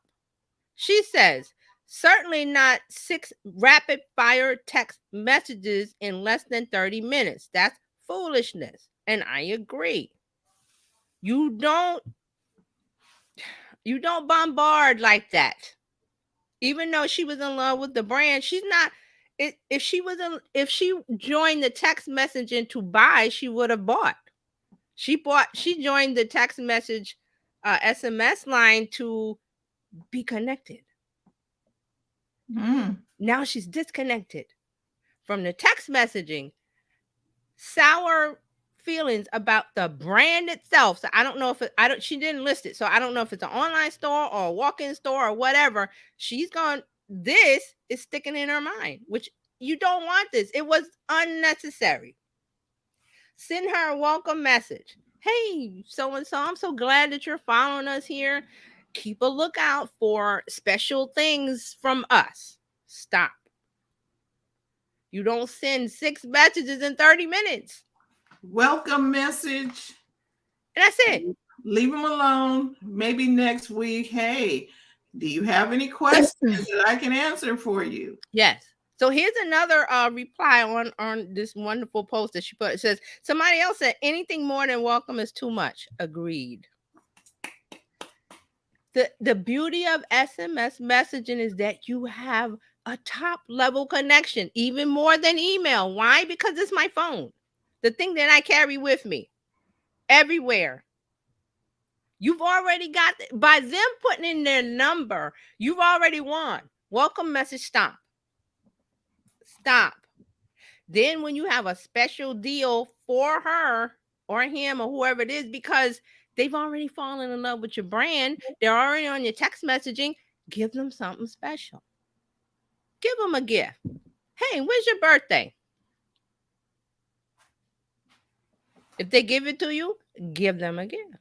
She says, certainly not 6 rapid fire text messages in less than 30 minutes. That's foolishness. And I agree. You don't bombard like that. Even though she was in love with the brand, she's not. If she joined the text messaging to buy, she would have bought. She joined the text message SMS line to be connected. Now she's disconnected from the text messaging. Sour feelings about the brand itself. So I don't know if she didn't list it. So I don't know if it's an online store or a walk-in store or whatever. She's gone. This is sticking in her mind, which you don't want this. It was unnecessary. Send her a welcome message. Hey, so-and-so, I'm so glad that you're following us here. Keep a lookout for special things from us. Stop. You don't send 6 messages in 30 minutes. Welcome message. And that's it. Leave them alone. Maybe next week. Hey, do you have any questions that I can answer for you? Yes. So here's another reply on this wonderful post that she put. It says, somebody else said, anything more than welcome is too much. Agreed. The beauty of SMS messaging is that you have a top level connection, even more than email. Why? Because it's my phone, the thing that I carry with me everywhere. You've already got, by them putting in their number, you've already won. Welcome message, stop. Stop. Then when you have a special deal for her or him or whoever it is, because they've already fallen in love with your brand, they're already on your text messaging, give them something special. Give them a gift. Hey, when's your birthday? If they give it to you, give them a gift.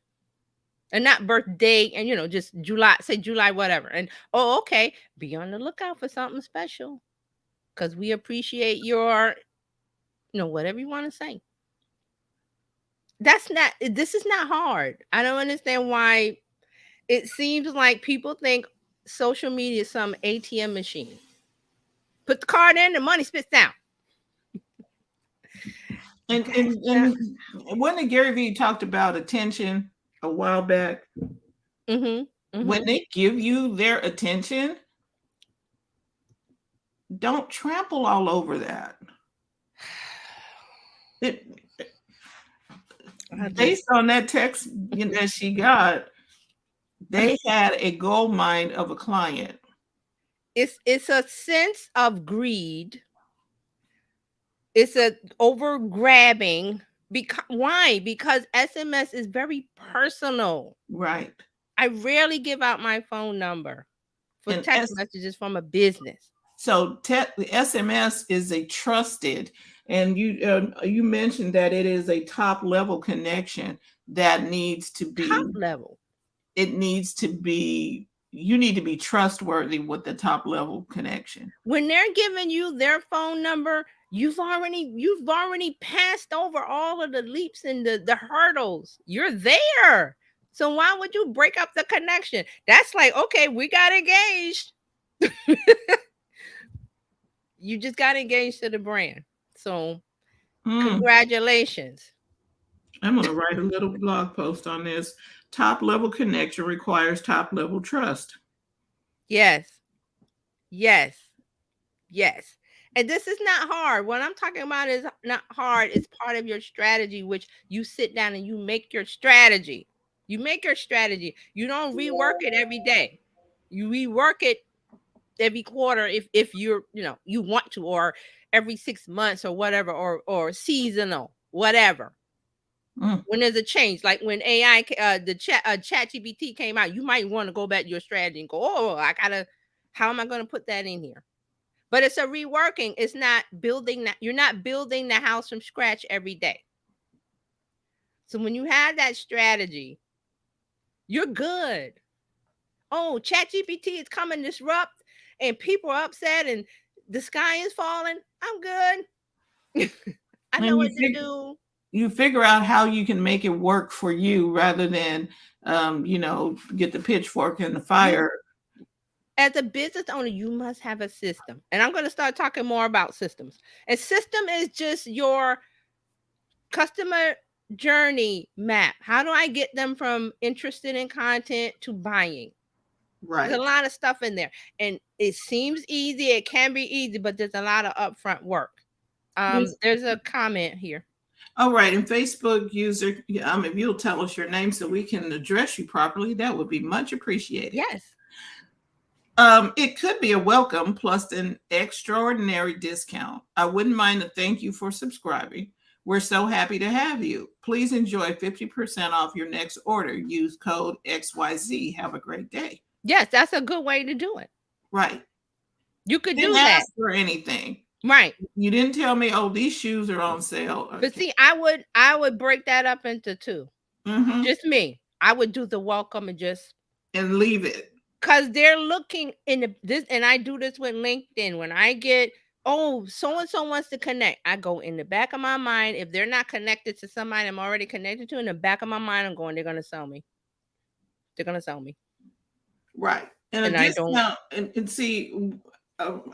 And not birthday and, just July, say July, whatever. And, oh, okay, be on the lookout for something special because we appreciate your, whatever you want to say. This is not hard. I don't understand why it seems like people think social media is some ATM machine. Put the card in, the money spits out. And when Gary Vee talked about attention a while back, when they give you their attention, don't trample all over that. Based on that text that she got, they had a gold mine of a client. It's a sense of greed. It's a over grabbing. Why? Because SMS is very personal. Right. I rarely give out my phone number for text messages from a business. So the SMS is a trusted, and you mentioned that it is a top level connection that needs to be top level. It needs to be. You need to be trustworthy with the top level connection. When they're giving you their phone number, you've already passed over all of the leaps and the hurdles. You're there. So why would you break up the connection? That's like, okay, we got engaged. You just got engaged to the brand. So congratulations. I'm going to write a little blog post on this. Top level connection requires top level trust. Yes. Yes. Yes. And this is not hard. What I'm talking about is not hard. It's part of your strategy, which you sit down and you make your strategy. You make your strategy. You don't rework it every day. You rework it every quarter if you're, you want to, or every 6 months or whatever, or seasonal, whatever. When there's a change, like when AI, the ChatGPT came out, you might want to go back to your strategy and go, oh, how am I going to put that in here? But it's a reworking. It's not building that. You're not building the house from scratch every day. So when you have that strategy, you're good. Oh, ChatGPT is coming disrupt and people are upset and the sky is falling. I'm good. I know what to do. You figure out how you can make it work for you rather than, get the pitchfork in the fire. As a business owner, you must have a system. And I'm going to start talking more about systems. A system is just your customer journey map. How do I get them from interested in content to buying? Right. There's a lot of stuff in there. And it seems easy. It can be easy, but there's a lot of upfront work. There's a comment here. All right. And Facebook user, if you'll tell us your name so we can address you properly, that would be much appreciated. Yes. It could be a welcome plus an extraordinary discount. I wouldn't mind a thank you for subscribing. We're so happy to have you. Please enjoy 50% off your next order. Use code XYZ. Have a great day. Yes, that's a good way to do it. Right. You could didn't do that. ask for anything. Right. You didn't tell me, oh, these shoes are on sale. But see, I would break that up into two. Just me. I would do the welcome and leave it. Because they're looking this, and I do this with LinkedIn. When I get, oh, so-and-so wants to connect, I go in the back of my mind. If they're not connected to somebody I'm already connected to, in the back of my mind, I'm going, they're going to sell me. They're going to sell me. Right. And a discount, and see,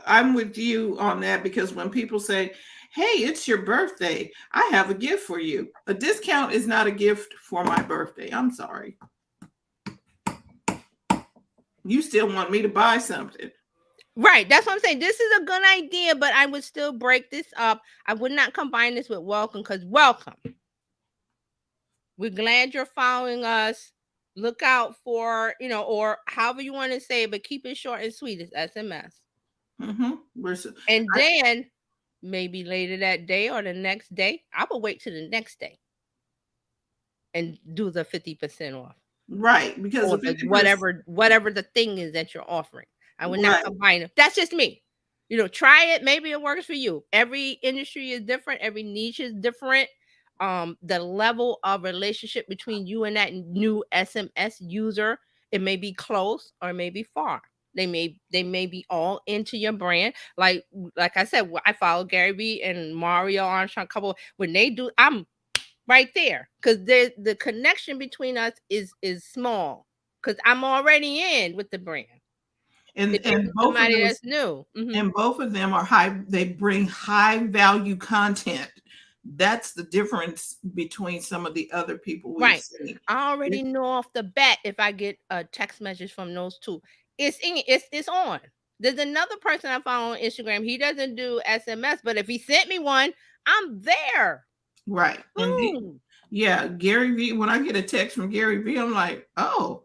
I'm with you on that, because when people say, "Hey, it's your birthday, I have a gift for you," a discount is not a gift for my birthday. I'm sorry. You still want me to buy something. Right. That's what I'm saying. This is a good idea, but I would still break this up. I would not combine this with welcome, because welcome. We're glad you're following us. Look out for, or however you want to say it, but keep it short and sweet. It's SMS. And then maybe later that day or the next day, I will wait till the next day and do the 50% off. Right, because whatever the thing is that you're offering. I would not combine them. That's just me. Try it. Maybe it works for you. Every industry is different. Every niche is different. The level of relationship between you and that new SMS user, it may be close or it may be far. They may be all into your brand. Like I said, I follow Gary Vee and Mario Armstrong couple. When they do, I'm right there, because the connection between us is small, because I'm already in with the brand. And both of those, that's new. And both of them are high. They bring high value content. That's the difference between some of the other people we've seen. I already know off the bat if I get a text message from those two, it's on. There's another person I follow on Instagram. He doesn't do SMS, but if he sent me one, I'm there. Right. And Gary Vee, when I get a text from Gary Vee, I'm like, oh.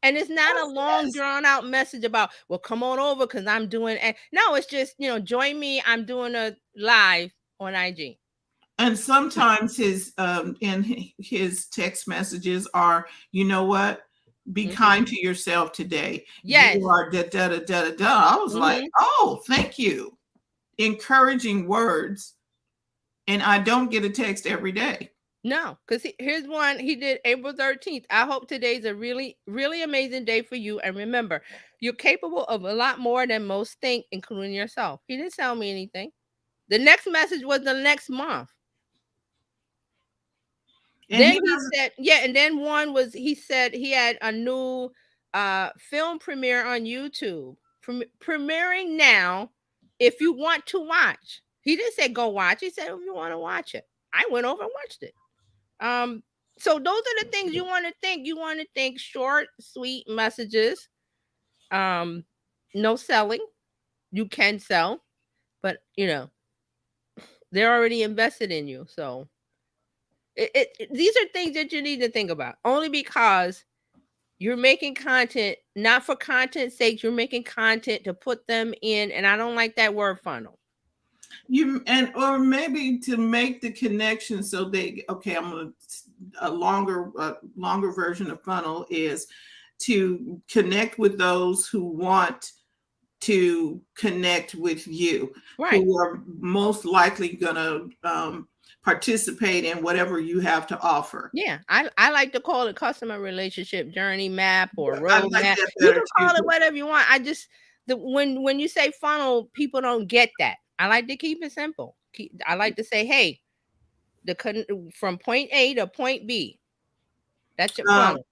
And it's not a long drawn out message about, well, come on over because I'm doing it. No, it's just, join me. I'm doing a live on IG. And sometimes his text messages are, you know what? Be kind to yourself today. Yes. You are da da da da da. I was like, oh, thank you. Encouraging words. And I don't get a text every day. No, because here's one he did April 13th. I hope today's a really, really amazing day for you. And remember, you're capable of a lot more than most think, including yourself. He didn't tell me anything. The next message was the next month. And then he said, and then one was, he said he had a new film premiere on YouTube. Premiering now, if you want to watch. He didn't say go watch. He said if you want to watch it. I went over and watched it. So those are the things you want to think. You want to think short, sweet messages. No selling. You can sell, but they're already invested in you. So these are things that you need to think about, only because you're making content, not for content's sake. You're making content to put them in, and I don't like that word funnel. Or maybe to make the connection so they, a longer version of funnel is to connect with those who want to connect with you, who are most likely going to participate in whatever you have to offer. Yeah, I like to call it customer relationship journey map or road map. You can call it whatever you want. I just when you say funnel, people don't get that. I like to keep it simple. I like to say, hey, from point A to point B. That's your funnel.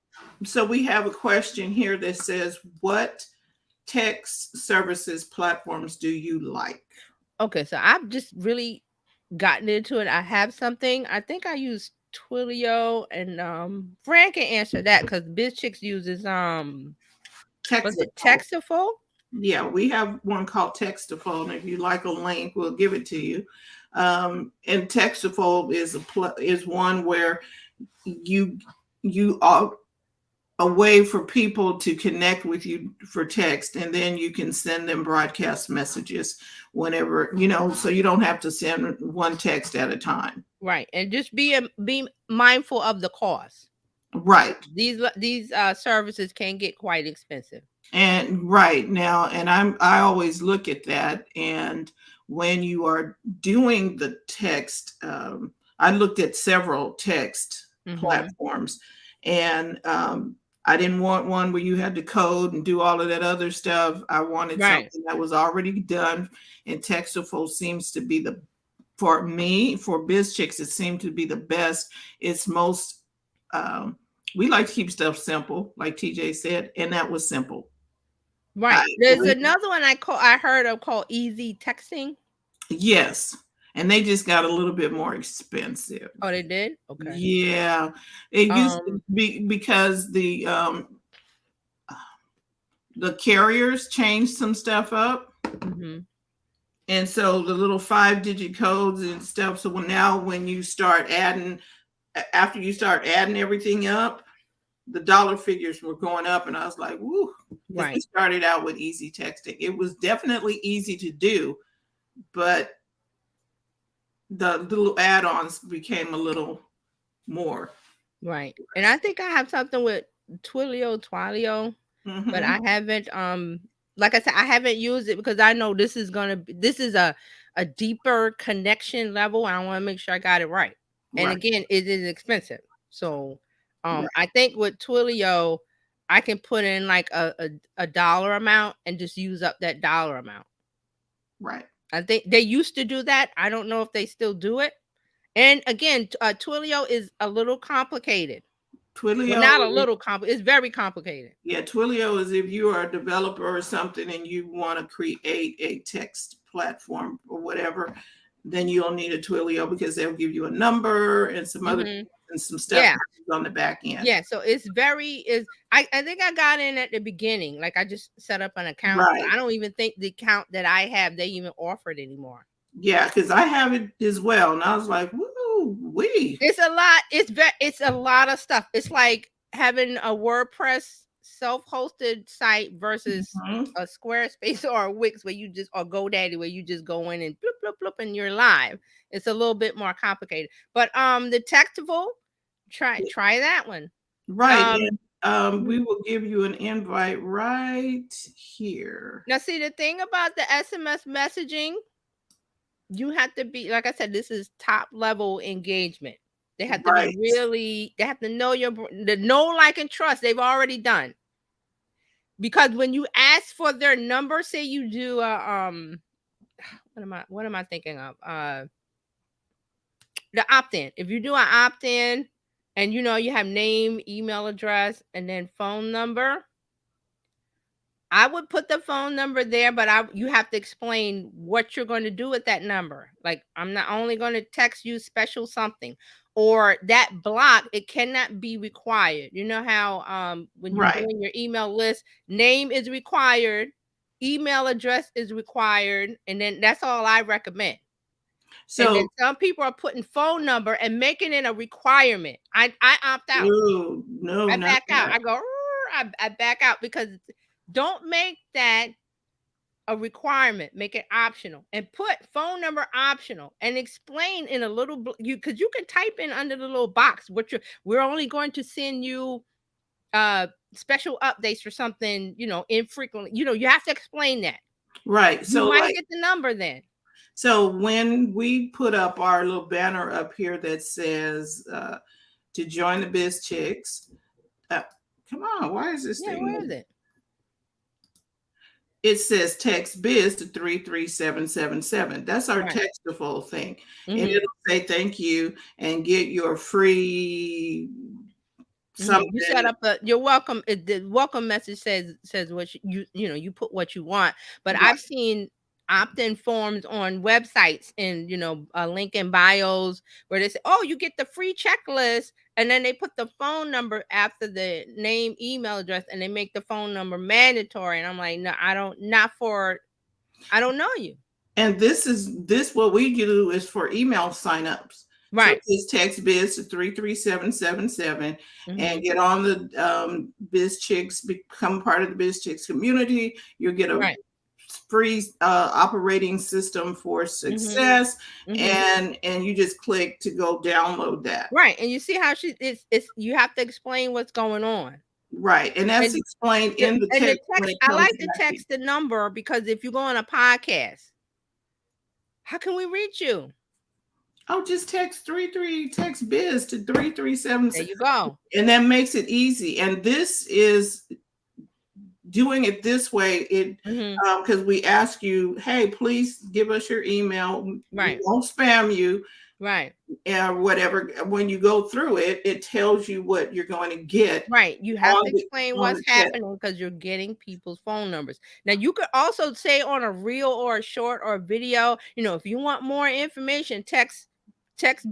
So we have a question here that says, what text services platforms do you like? Okay, so I've just really gotten into it. I have something. I think I use Twilio, and Fran can answer that because Bizchicks uses Textaful? Yeah, we have one called Textaful, and if you like a link, we'll give it to you. And Textaful is one where you are a way for people to connect with you for text, and then you can send them broadcast messages whenever, so you don't have to send one text at a time. Right. And just be mindful of the cost. Right. These services can get quite expensive. And right now, and I always look at that. And when you are doing the text, I looked at several text platforms, and I didn't want one where you had to code and do all of that other stuff. I wanted something that was already done. And Textaful seems to be for Bizchicks, it seemed to be the best. It's most, we like to keep stuff simple, like TJ said, and that was simple. Right. There's another one I heard of called easy texting. Yes. And they just got a little bit more expensive. Oh, they did? Okay. Yeah. It used to be because the carriers changed some stuff up. Mm-hmm. And so the little 5-digit codes and stuff. So now when you start adding, after you start adding everything up, the dollar figures were going up. And I was like, woo. Right. We started out with easy texting. It was definitely easy to do, but the little add-ons became a little more. Right. And I think I have something with Twilio, Mm-hmm. but I haven't like I said, I haven't used it because I know this is a deeper connection level, and I want to make sure I got it right. And again, it is expensive. So I think with Twilio, I can put in like a dollar amount and just use up that dollar amount. Right. I think they used to do that. I don't know if they still do it. And again, Twilio is a little complicated. Twilio, well, not a little complicated. It's very complicated. Yeah, Twilio is if you are a developer or something and you want to create a text platform or whatever, then you'll need a Twilio because they'll give you a number and some other and some stuff on the back end. Yeah, so it's I think I got in at the beginning. Like I just set up an account. Right. I don't even think the account that I have they even offer it anymore. Yeah, because I have it as well, and I was like, "Woo, wee!" It's a lot. It's a lot of stuff. It's like having a WordPress self-hosted site versus a Squarespace or a Wix where you just or GoDaddy where you just go in and bloop bloop bloop and you're live. It's a little bit more complicated. But the Textable, try that one. Right. We will give you an invite right here. Now, see the thing about the SMS messaging. You have to be, like I said, this is top level engagement. They have to be really, they have to know the know, like, and trust they've already done. Because when you ask for their number, say you do what am I thinking of? The opt-in. If you do an opt-in and you have name, email address, and then phone number, I would put the phone number there, but you have to explain what you're going to do with that number. Like, I'm not only going to text you special something, or that block, it cannot be required. You know how when you're doing your email list, name is required, email address is required, and then that's all I recommend. So and then some people are putting phone number and making it a requirement. I opt out. No, I back out. I go, I back out because don't make that a requirement. Make it optional and put phone number optional and explain in a little because you can type in under the little box we're only going to send you special updates for something infrequently. You have to explain that. Right. So you might get the number then. So when we put up our little banner up here that says to join the Bizchicks, come on, why is this thing? Where is it? It says text biz to 33777. That's our textable thing. And it'll say thank you and get your free something. You set up you're welcome. The welcome message says what you put what you want. But I've seen opt-in forms on websites and a link in bios where they say, oh, you get the free checklist, and then they put the phone number after the name, email address, and they make the phone number mandatory. And I'm like, no, I don't know you. And this what we do is for email signups. Right. So just text biz to 33777 and get on the Bizchicks, become part of the Bizchicks community. You'll get a free operating system for success, and you just click to go download that. Right. And you see how it's you have to explain what's going on. Right. And that's explained in the text. I like to text the number because if you go on a podcast, how can we reach you? Oh, just text biz to 337. There you go. And that makes it easy. And this is doing it this way. Because we ask you, hey, please give us your email. Right. We won't spam you. Right. Whatever. When you go through it, it tells you what you're going to get Right. You have on to the explain on what's the check. happening because you're getting people's phone numbers. Now, you could also say on a reel or a short or a video, if you want more information, text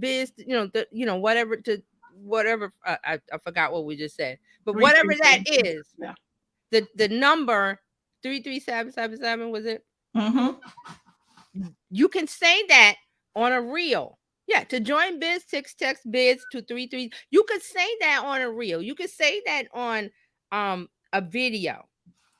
biz, whatever to whatever. I forgot what we just said, but Three, whatever three, that seven. is, Yeah. the number 33777 was it? Mm-hmm. You can say that on a reel. Yeah, to join Bizchicks, text biz to 33. You could say that on a reel. You could say that on a video.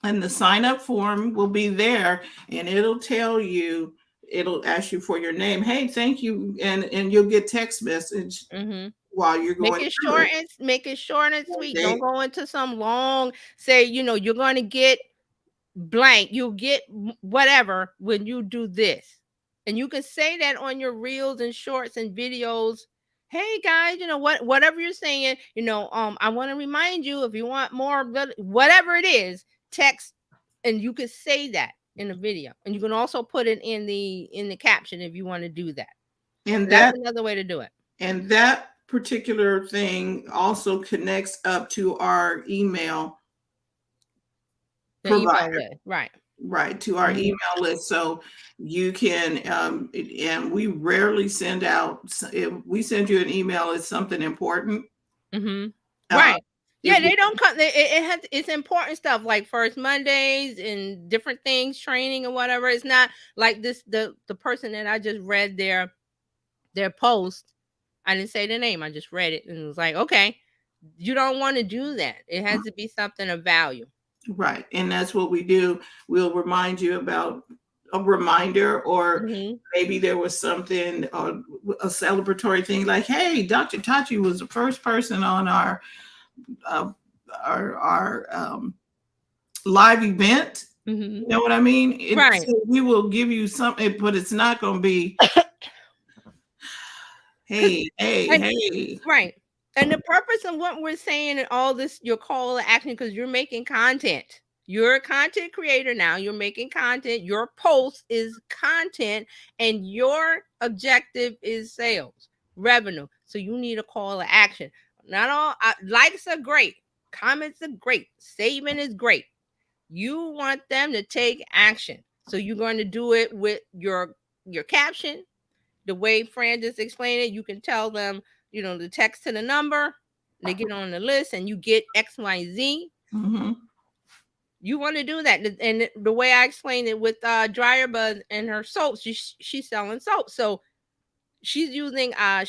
And the sign up form will be there, and it'll tell you. It'll ask you for your name. Hey, thank you, and you'll get text message Mm-hmm. while you're Make going it through short it. and make it short and sweet. They, Don't go into some long say, you're going to get blank. You'll get whatever when you do this. And you can say that on your reels and shorts and videos. Hey guys, whatever you're saying, I want to remind you if you want more, whatever it is, text, and you can say that in the video. And you can also put it in the caption if you want to do that. and That's that another way to do it. and that particular thing also connects up to our email The email provider. list, right. Right, to our Mhm. email list. So you can, and we rarely send out, if we send you an email, it's something important. Mm-hmm. Uh, Right. Yeah, if we, they don't come. It's important stuff like First Mondays and different things, training and whatever. It's not like this. The person that I just read their post. I didn't say the name. I just read it and it was like, okay, you don't want to do that. It has to be something of value. right, and that's what we do. We'll remind you about a reminder, or Mm-hmm. maybe there was something, a celebratory thing, like, hey, Dr. Tachi was the first person on uh, our live event. Mm-hmm. You know what I mean? Right. So we will give you something, but it's not going to be, hey, And hey. right. And the purpose of what we're saying and all this, your call to action, because you're making content. You're a content creator now. You're making content. Your post is content, and your objective is sales, revenue. So you need a call to action. Not all likes are great, comments are great, saving is great. You want them to take action. So you're going to do it with your caption, the way Fran just explained it. You can tell them, the text to the number, they get on the list, and you get X, Y, Z. Mm-hmm. You want to do that, and the way I explained it with Dryer Bud and her soaps, she's selling soap, so she's using the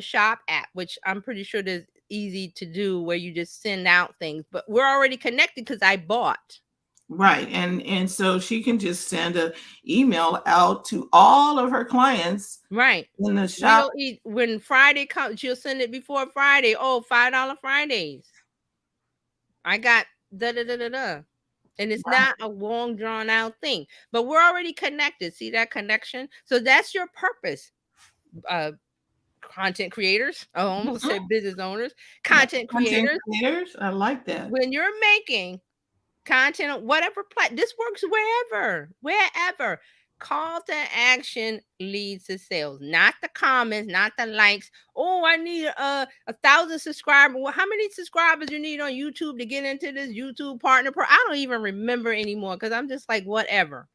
shop app, which I'm pretty sure is easy to do, where you just send out things. But we're already connected because I bought. Right. And so she can just send an email out to all of her clients Right. in the shop. When Friday comes, she'll send it before Friday. Oh, $5 Fridays. I got da da da da da. And it's not a long drawn out thing, but we're already connected. See that connection? So that's your purpose. Content creators. I almost said business owners. Content creators. I like that. When you're making content on whatever this works wherever. Call to action leads to sales, not the comments, not the likes. Oh, I need 1,000 subscribers. Well, how many subscribers you need on YouTube to get into this YouTube partner pro? I don't even remember anymore because I'm just like, whatever.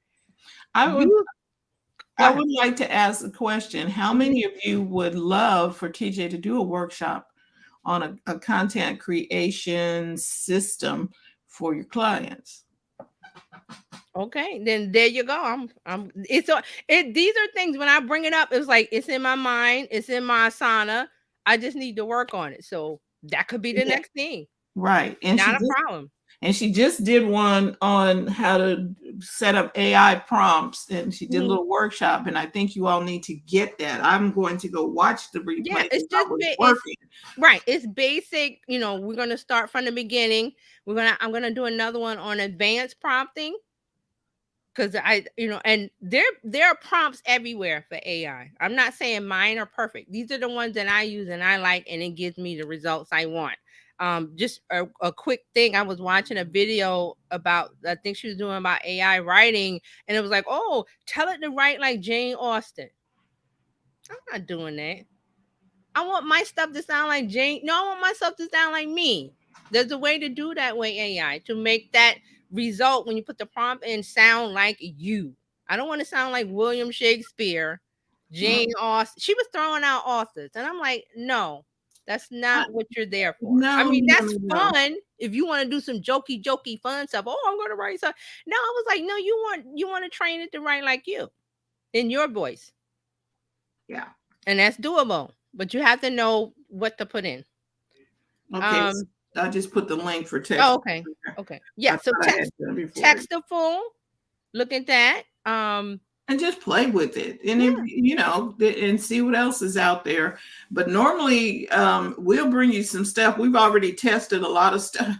I would like to ask a question. How many of you would love for TJ to do a workshop on a content creation system for your clients? Okay, then there you go. These are things, when I bring it up, it's like it's in my mind, it's in my asana. I just need to work on it. So that could be the next thing. Right. And not a problem. And she just did one on how to set up AI prompts, and she did a little workshop, and I think you all need to get that. I'm going to go watch the replay. Yeah, it's just working. Right. It's basic. We're going to start from the beginning. I'm going to do another one on advanced prompting. Because and there are prompts everywhere for AI. I'm not saying mine are perfect. These are the ones that I use and I like, and it gives me the results I want. Just a quick thing. I was watching a video about, I think she was doing about AI writing, and it was like, oh, tell it to write like Jane Austen. I'm not doing that. I want my stuff to sound like Jane. No, I want my stuff to sound like me. There's a way to do that with AI to make that result when you put the prompt in sound like you. I don't want to sound like William Shakespeare, Jane Austen. She was throwing out authors, and I'm like, no, that's I, not what you're there for. I no, mean, no, that's no. fun if you want to do some jokey fun stuff. Oh, I'm going to write something. No, I was like, no, you want to train it to write like you in your voice. Yeah. And that's doable, but you have to know what to put in. Okay. I just put the link for text. Oh, okay. Yeah. I So thought I had done before. textable. Look at that. And just play with it, and Yeah. and see what else is out there. But normally, we'll bring you some stuff. We've already tested a lot of stuff.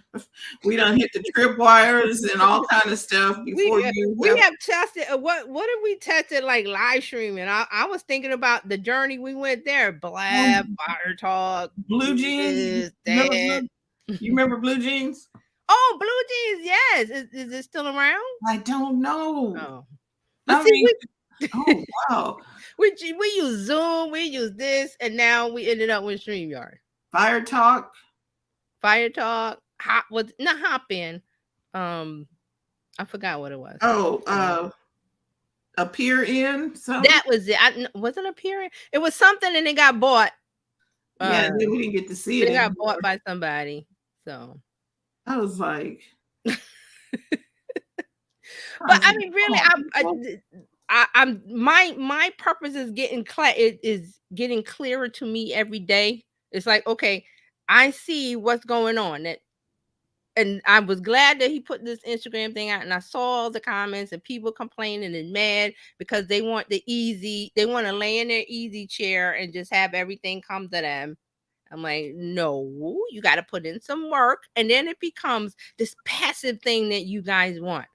We done hit the tripwires and all kind of stuff before We have tested what have we tested like live streaming? I was thinking about the journey we went there. Blab, Fire Talk, Blue Jeans. You remember Blue Jeans? Oh, Blue Jeans, yes. Is it still around? I don't know. Oh. I mean, oh wow. We use Zoom, we use this, and now we ended up with StreamYard. Fire Talk, was not Hopin. I forgot what it was. Oh, Appear In. Something. That was it. Wasn't Appearing. It was something, and it got bought. Yeah, we didn't get to see it. It got bought by somebody. So I was like, but I mean, really, I'm my purpose is getting getting clearer to me every day. It's like, okay, I see what's going on. And I was glad that he put this Instagram thing out, and I saw the comments and people complaining and mad because they want they want to lay in their easy chair and just have everything come to them. I'm like, no, you got to put in some work, and then it becomes this passive thing that you guys want.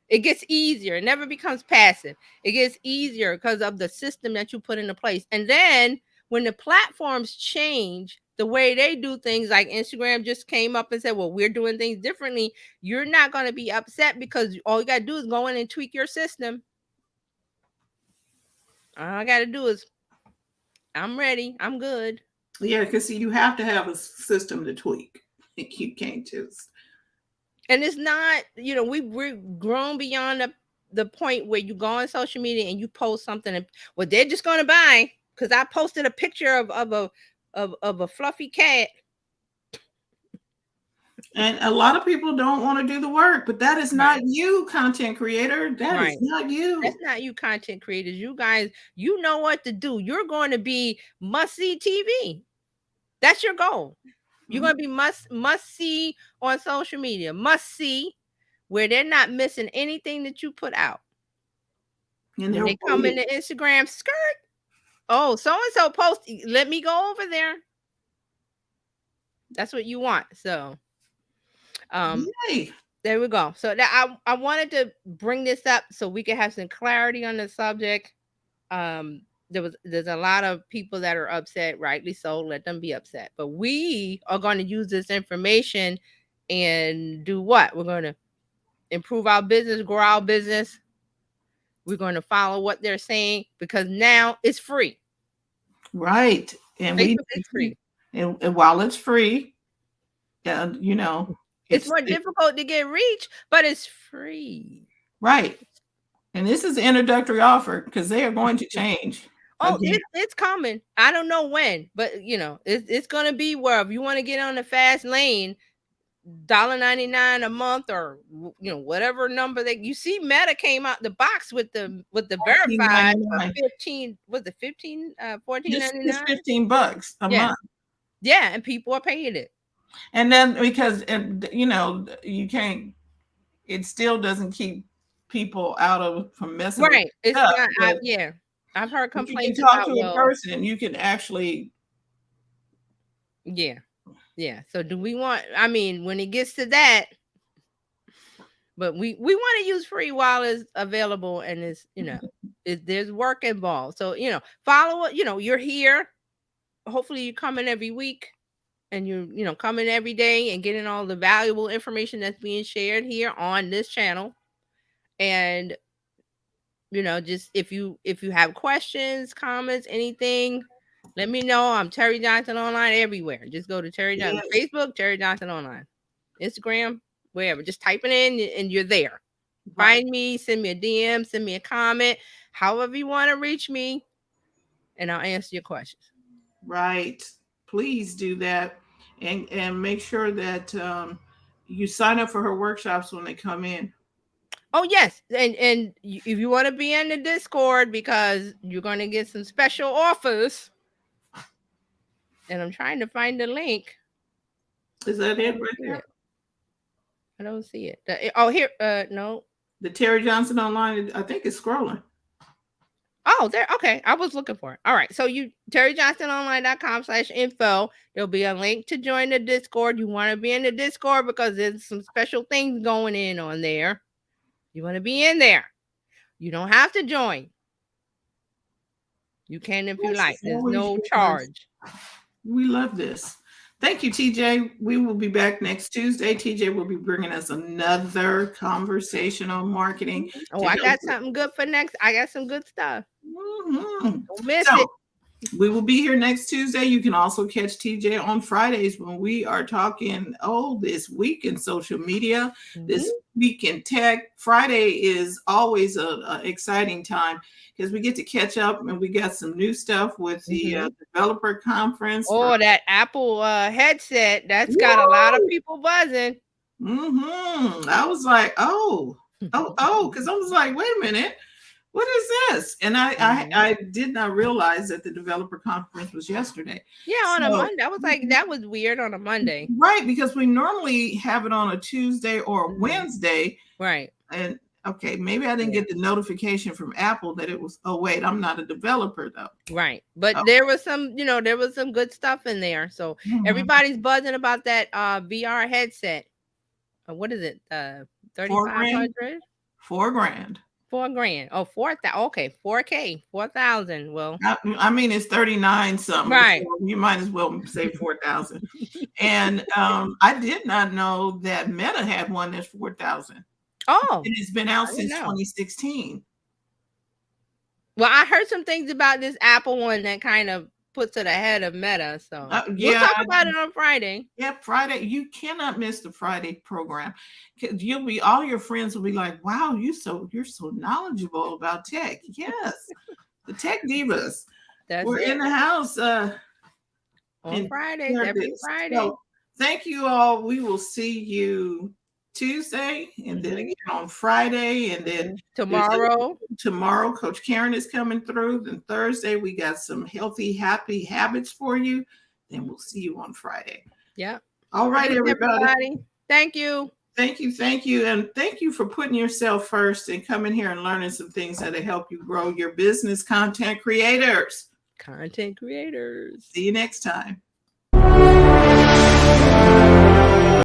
It gets easier. It never becomes passive. It gets easier because of the system that you put into place. And then when the platforms change the way they do things, like Instagram just came up and said, well, we're doing things differently. You're not going to be upset because all you got to do is go in and tweak your system. All I got to do is, I'm ready. I'm good. Yeah, because you have to have a system to tweak. You can't just. And it's not, we're grown beyond the point where you go on social media and you post something and, well, they're just going to buy because I posted a picture of a fluffy cat. And a lot of people don't want to do the work, but that is not you, content creator. That is not you. That's not you, content creators. You guys, you know what to do. You're going to be must-see TV. That's your goal. You're going to be must-see on social media. Must-see, where they're not missing anything that you put out. And they come in the Instagram skirt. Oh, so-and-so post. Let me go over there. That's what you want. So there we go. So that I wanted to bring this up so we can have some clarity on the subject. There's a lot of people that are upset, rightly so. Let them be upset. But we are going to use this information and do what? We're going to improve our business, grow our business. We're going to follow what they're saying because now it's free. Right. And it's free. And while it's free, it's more difficult to get reach, but it's free. Right. And this is an introductory offer because they are going to change. Oh, it's coming. I don't know when, but it's going to be where if you want to get on the fast lane, $1.99 a month or whatever number that you see. Meta came out the box with the verified for 15. Was it 15? $14.99. $15 a month. Yeah, and people are paying it. And then because you can't. It still doesn't keep people from messing. Right. With it's stuff, not. I've heard complaints. You can talk to a person. You can actually. Yeah. So do we want? I mean, when it gets to that, but we want to use free while it's available, and it's there's work involved. So follow it. You're here. Hopefully, you come in every week, and you're coming every day and getting all the valuable information that's being shared here on this channel, and just if you have questions, comments, anything, let me know. I'm Terry Johnson Online everywhere. Just go to Terry Johnson Facebook, Terry Johnson Online, Instagram, wherever. Just type it in and you're there. Right. Find me, send me a DM, send me a comment, however you want to reach me, and I'll answer your questions. Right. Please do that, and make sure that you sign up for her workshops when they come in. Oh yes, and if you want to be in the Discord, because you're going to get some special offers, and I'm trying to find the link. Is that it right there? I don't see it. Here. No. The Terry Johnson Online. I think it's scrolling. Oh, there. Okay, I was looking for it. All right, so you terryjohnsononline.com/info. There'll be a link to join the Discord. You want to be in the Discord because there's some special things going in on there. You want to be in there. You don't have to join. You can if you like. There's no charge. We love this. Thank you, TJ. We will be back next Tuesday. TJ will be bringing us another conversation on marketing. Oh, I got something good for next. I got some good stuff. Mm-hmm. Don't miss it. We will be here next Tuesday. You can also catch TJ on Fridays when we are talking, this week in social media, this week in tech. Friday is always an exciting time because we get to catch up and we got some new stuff with the developer conference. Oh, that Apple headset, that's got a lot of people buzzing. I was like, because I was like, wait a minute. What is this? And I did not realize that the developer conference was yesterday. Yeah, on a Monday. I was like, that was weird on a Monday. Right, because we normally have it on a Tuesday or Wednesday. Right. And okay, maybe I didn't get the notification from Apple that it was, I'm not a developer though. Right. But there was some, there was some good stuff in there. So everybody's buzzing about that VR headset. What is it? 3,500? $4,000. $4,000. Oh, 4,000. Okay, 4K, 4,000. Well, I mean, it's 39 something. Right. So you might as well say 4,000. And I did not know that Meta had one that's 4,000. Oh, and it's been out since 2016. Well, I heard some things about this Apple one that kind of puts it ahead of Meta. So we'll talk about it on Friday. Yeah, Friday. You cannot miss the Friday program. All your friends will be like, wow, you're so knowledgeable about tech. Yes. The Tech Divas. We're in the house on Fridays, every Friday. So, thank you all. We will see you Tuesday and then again on Friday, and then tomorrow Coach Karen is coming through. Then Thursday we got some healthy, happy habits for you. Then we'll see you on Friday. Yeah. All right, everybody. Thank you. And thank you for putting yourself first and coming here and learning some things that'll help you grow your business. Content creators. See you next time.